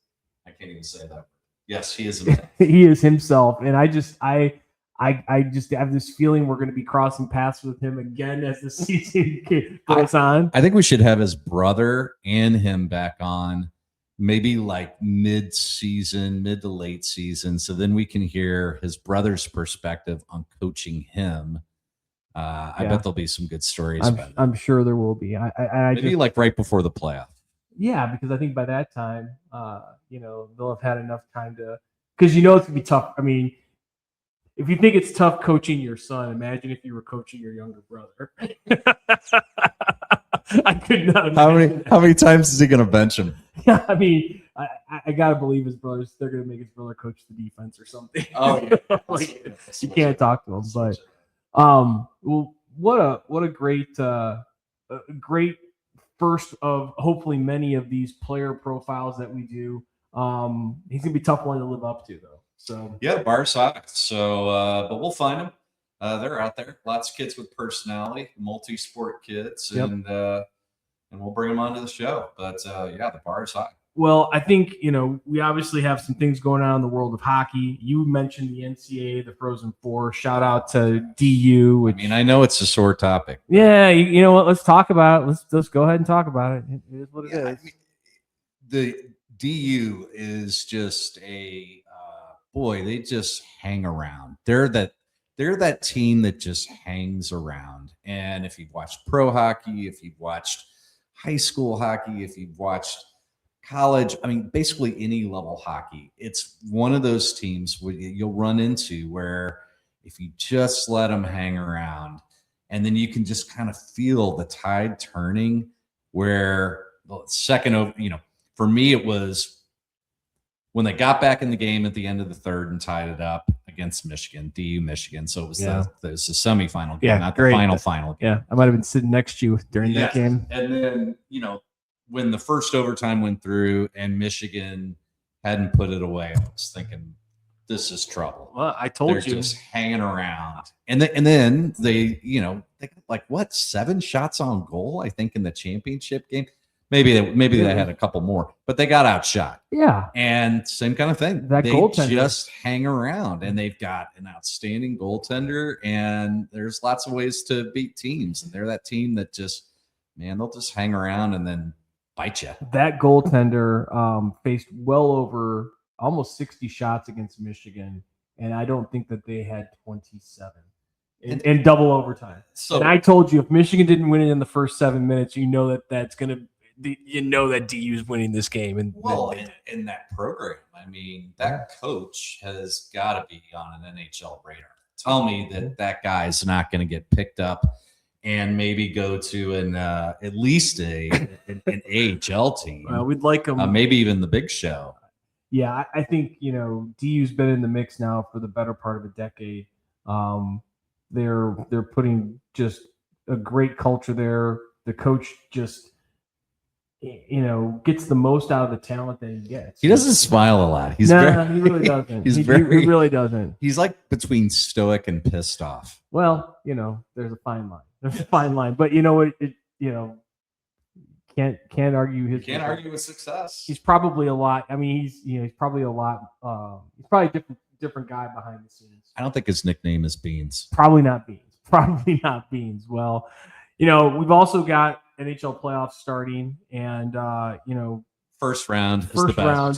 I can't even say that. Yes, he is himself. He is himself. And I just have this feeling we're going to be crossing paths with him again as the season goes on. I think we should have his brother and him back on, maybe like mid to late season. So then we can hear his brother's perspective on coaching him. I bet there'll be some good stories about it. I'm sure there will be. Maybe like right before the playoff. Yeah, because I think by that time, they'll have had enough time to, because it's going to be tough. I mean, if you think it's tough coaching your son, imagine if you were coaching your younger brother. I could not imagine. How many times is he going to bench him? Yeah, I mean, I got to believe his brothers, they're going to make his brother coach the defense or something. Oh, yeah. You can't talk to him, but well, what a great first of hopefully many of these player profiles that we do. He's gonna be a tough one to live up to, though. So yeah, the bar's high. So, but we'll find them. They're out there. Lots of kids with personality, multi-sport kids, and we'll bring them onto the show. But the bar's high. Well, I think, we obviously have some things going on in the world of hockey. You mentioned the NCAA, the Frozen Four. Shout out to DU. I know it's a sore topic. Yeah, you know what? Let's talk about it. Let's go ahead and talk about it. It is what it is. The DU is just they just hang around. They're that team that just hangs around. And if you've watched pro hockey, if you've watched high school hockey, if you've watched college, basically any level hockey, it's one of those teams where you'll run into where if you just let them hang around, And then you can just kind of feel the tide turning where the second over, for me, it was when they got back in the game at the end of the third and tied it up against Michigan, DU Michigan. So it was the semifinal game, not the final game. Yeah, I might have been sitting next to you during that game. And then, when the first overtime went through and Michigan hadn't put it away, I was thinking, this is trouble. Well, I told They're just hanging around. And then they, they got 7 shots on goal, I think, in the championship game. Maybe they had a couple more, but they got outshot. Yeah. And same kind of thing. That they goaltender just hang around, and they've got an outstanding goaltender, and there's lots of ways to beat teams. And they're that team that just, they'll just hang around and then bite you. That goaltender faced well over almost 60 shots against Michigan, and I don't think that they had 27 in double overtime. So, and I told you, if Michigan didn't win it in the first 7 minutes, that's going to that DU is winning this game. And in that program, that coach has got to be on an NHL radar. Tell me that guy's not going to get picked up and maybe go to at least an AHL team. We'd like him, maybe even the Big Show. Yeah, I think DU's been in the mix now for the better part of a decade. They're putting just a great culture there. The coach just gets the most out of the talent that he gets. He doesn't smile a lot. He really doesn't. He really doesn't. He's like between stoic and pissed off. Well, there's a fine line. There's a fine line, but you know what? Can't argue his. Can't argue with success. He's probably a lot. He's probably a lot. He's probably a different guy behind the scenes. I don't think his nickname is Beans. Probably not Beans. Probably not Beans. Well, we've also got NHL playoffs starting, and first round,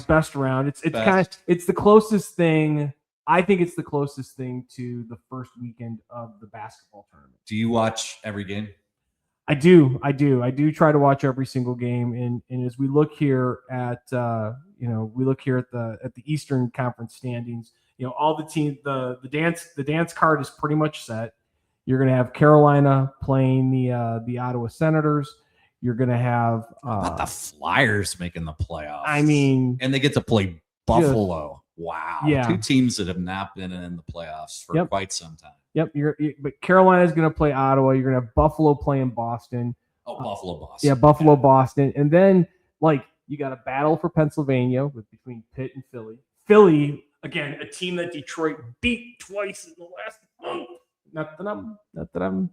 best round. It's the closest thing. I think it's the closest thing to the first weekend of the basketball tournament. Do you watch every game? I do try to watch every single game, and as we look here at the Eastern Conference standings, all the teams, the dance card is pretty much set. You're going to have Carolina playing the Ottawa Senators. You're going to have how about the Flyers making the playoffs. And they get to play Buffalo. Wow, yeah. 2 teams that have not been in the playoffs for quite some time. Yep, but Carolina's going to play Ottawa. You're going to have Buffalo playing Boston. Buffalo, Boston. Yeah, Buffalo, Boston. And then, you got a battle for Pennsylvania between Pitt and Philly. Philly, again, a team that Detroit beat twice in the last month. Not that I'm.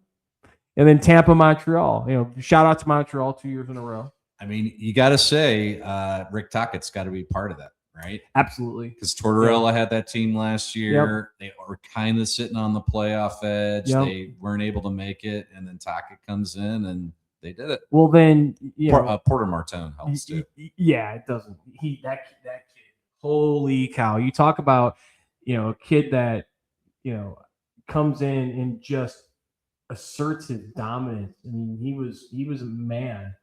And then Tampa, Montreal. Shout out to Montreal 2 years in a row. You got to say, Rick Tockett's got to be part of that. Right? Absolutely. Because Tortorella had that team last year. Yep. They were kind of sitting on the playoff edge. Yep. They weren't able to make it. And then Tocchet comes in and they did it. Well, then, Porter Martone helps too. Yeah, it doesn't. That kid, holy cow. You talk about, a kid that, comes in and just asserts his dominance. He was a man.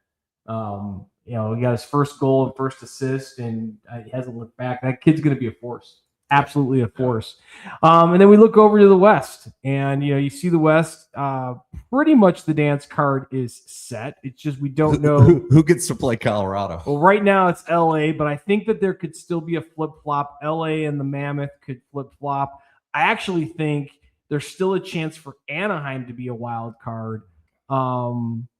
He got his first goal and first assist, and he hasn't looked back. That kid's going to be a force, absolutely a force. And then we look over to the West, and you see the West. Pretty much the dance card is set. It's just we don't know who gets to play Colorado. Well, right now it's LA, but I think that there could still be a flip flop. LA and the Mammoth could flip flop. I actually think there's still a chance for Anaheim to be a wild card.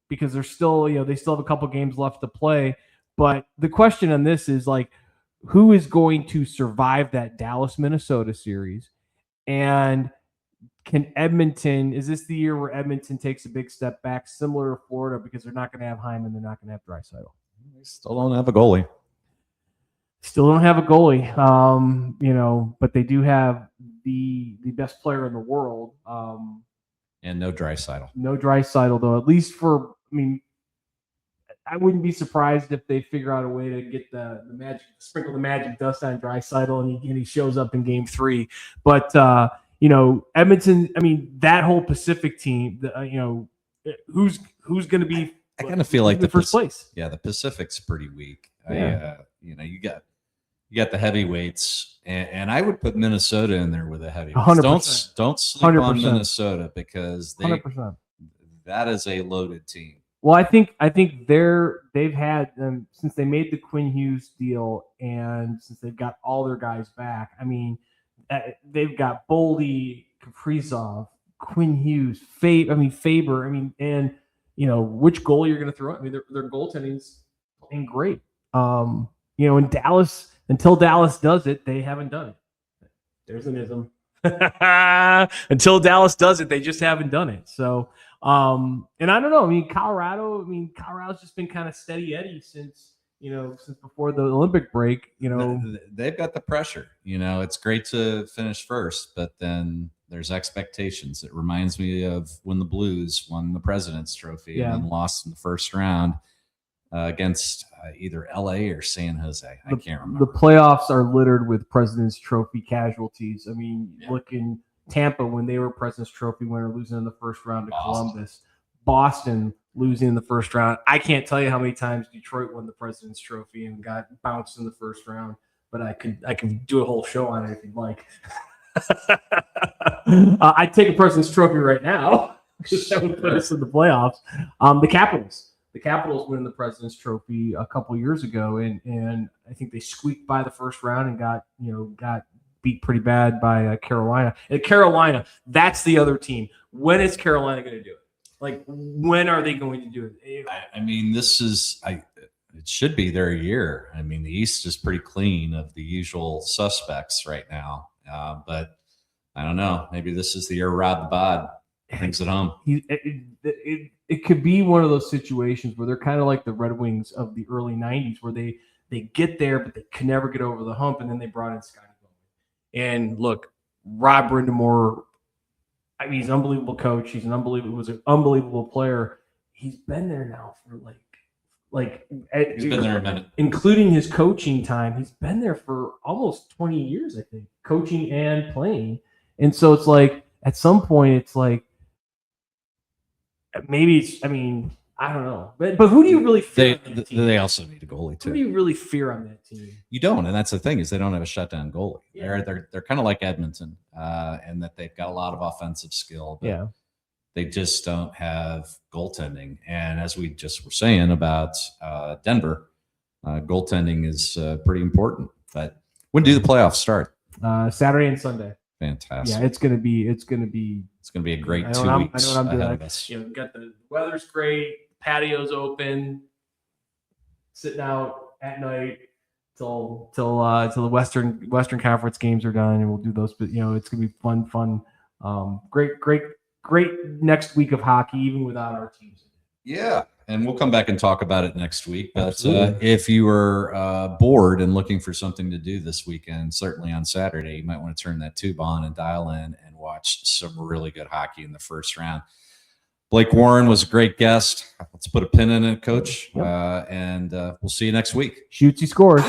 Because they're still, they still have a couple games left to play. But the question on this is who is going to survive that Dallas-Minnesota series? And can Edmonton, is this the year where Edmonton takes a big step back, similar to Florida, because they're not going to have Hyman, they're not going to have Draisaitl? They still don't have a goalie. But they do have the best player in the world. And no Draisaitl. No Draisaitl, though. At least I wouldn't be surprised if they figure out a way to get sprinkle the magic dust on Draisaitl, and he shows up in Game 3. But Edmonton. That whole Pacific team. Who's going to be? I kind of feel like the first place. Yeah, the Pacific's pretty weak. Yeah. You got the heavyweights, and I would put Minnesota in there with the heavyweights. 100%. Don't sleep 100%. on Minnesota because that is a loaded team. Well, I think they've had since they made the Quinn Hughes deal, and since they've got all their guys back. I mean, they've got Boldy, Kaprizov, Quinn Hughes, Faber. I mean, and which goal you're going to throw? I mean, their goaltending's playing great. In Dallas, until Dallas does it, they haven't done it. There's an ism. Until Dallas does it, they just haven't done it. So, and I don't know. I mean, Colorado's just been kind of steady Eddie since before the Olympic break. They've got the pressure. It's great to finish first, but then there's expectations. It reminds me of when the Blues won the President's Trophy and then lost in the first round against either LA or San Jose. I can't remember. The playoffs are littered with President's Trophy casualties. I mean, look in Tampa when they were President's Trophy winner, losing in the first round to Columbus. Boston losing in the first round. I can't tell you how many times Detroit won the President's Trophy and got bounced in the first round, but I could do a whole show on it if you'd like. I'd take a President's Trophy right now because that would put us in the playoffs. The Capitals win the President's Trophy a couple years ago, and I think they squeaked by the first round and got beat pretty bad by Carolina. And Carolina, that's the other team. When is Carolina going to do it? Like, when are they going to do it? I mean, it should be their year. I mean, the East is pretty clean of the usual suspects right now, but I don't know. Maybe this is the year Rod the Bod thinks at home. It could be one of those situations where they're kind of like the Red Wings of the early 90s where they get there, but they can never get over the hump, and then they brought in Scotty Bowman. And look, Rob Brindamore, I mean, he's an unbelievable coach. He was an unbelievable player. He's been there now for he's been there a minute. Including his coaching time, he's been there for almost 20 years, I think, coaching and playing. And so it's like, at some point, it's like, maybe I don't know. But who do you really fear on that team? They also need a goalie, too. Who do you really fear on that team? You don't, and that's the thing, is they don't have a shutdown goalie. Yeah. They're kind of like Edmonton, and that they've got a lot of offensive skill, but they just don't have goaltending. And as we just were saying about Denver, goaltending is pretty important. But when do the playoffs start? Saturday and Sunday. Fantastic. Yeah, it's gonna be a great 2 weeks ahead of us. Got the weather's great, patio's open, sitting out at night till the Western Conference games are done, and we'll do those. But it's gonna be fun. Great next week of hockey, even without our teams. Yeah, and we'll come back and talk about it next week. But if you were bored and looking for something to do this weekend, certainly on Saturday, you might want to turn that tube on and dial in and watch some really good hockey in the first round. Blake Warren was a great guest. Let's put a pin in it, Coach. Yep. And we'll see you next week. Shoots, he scores.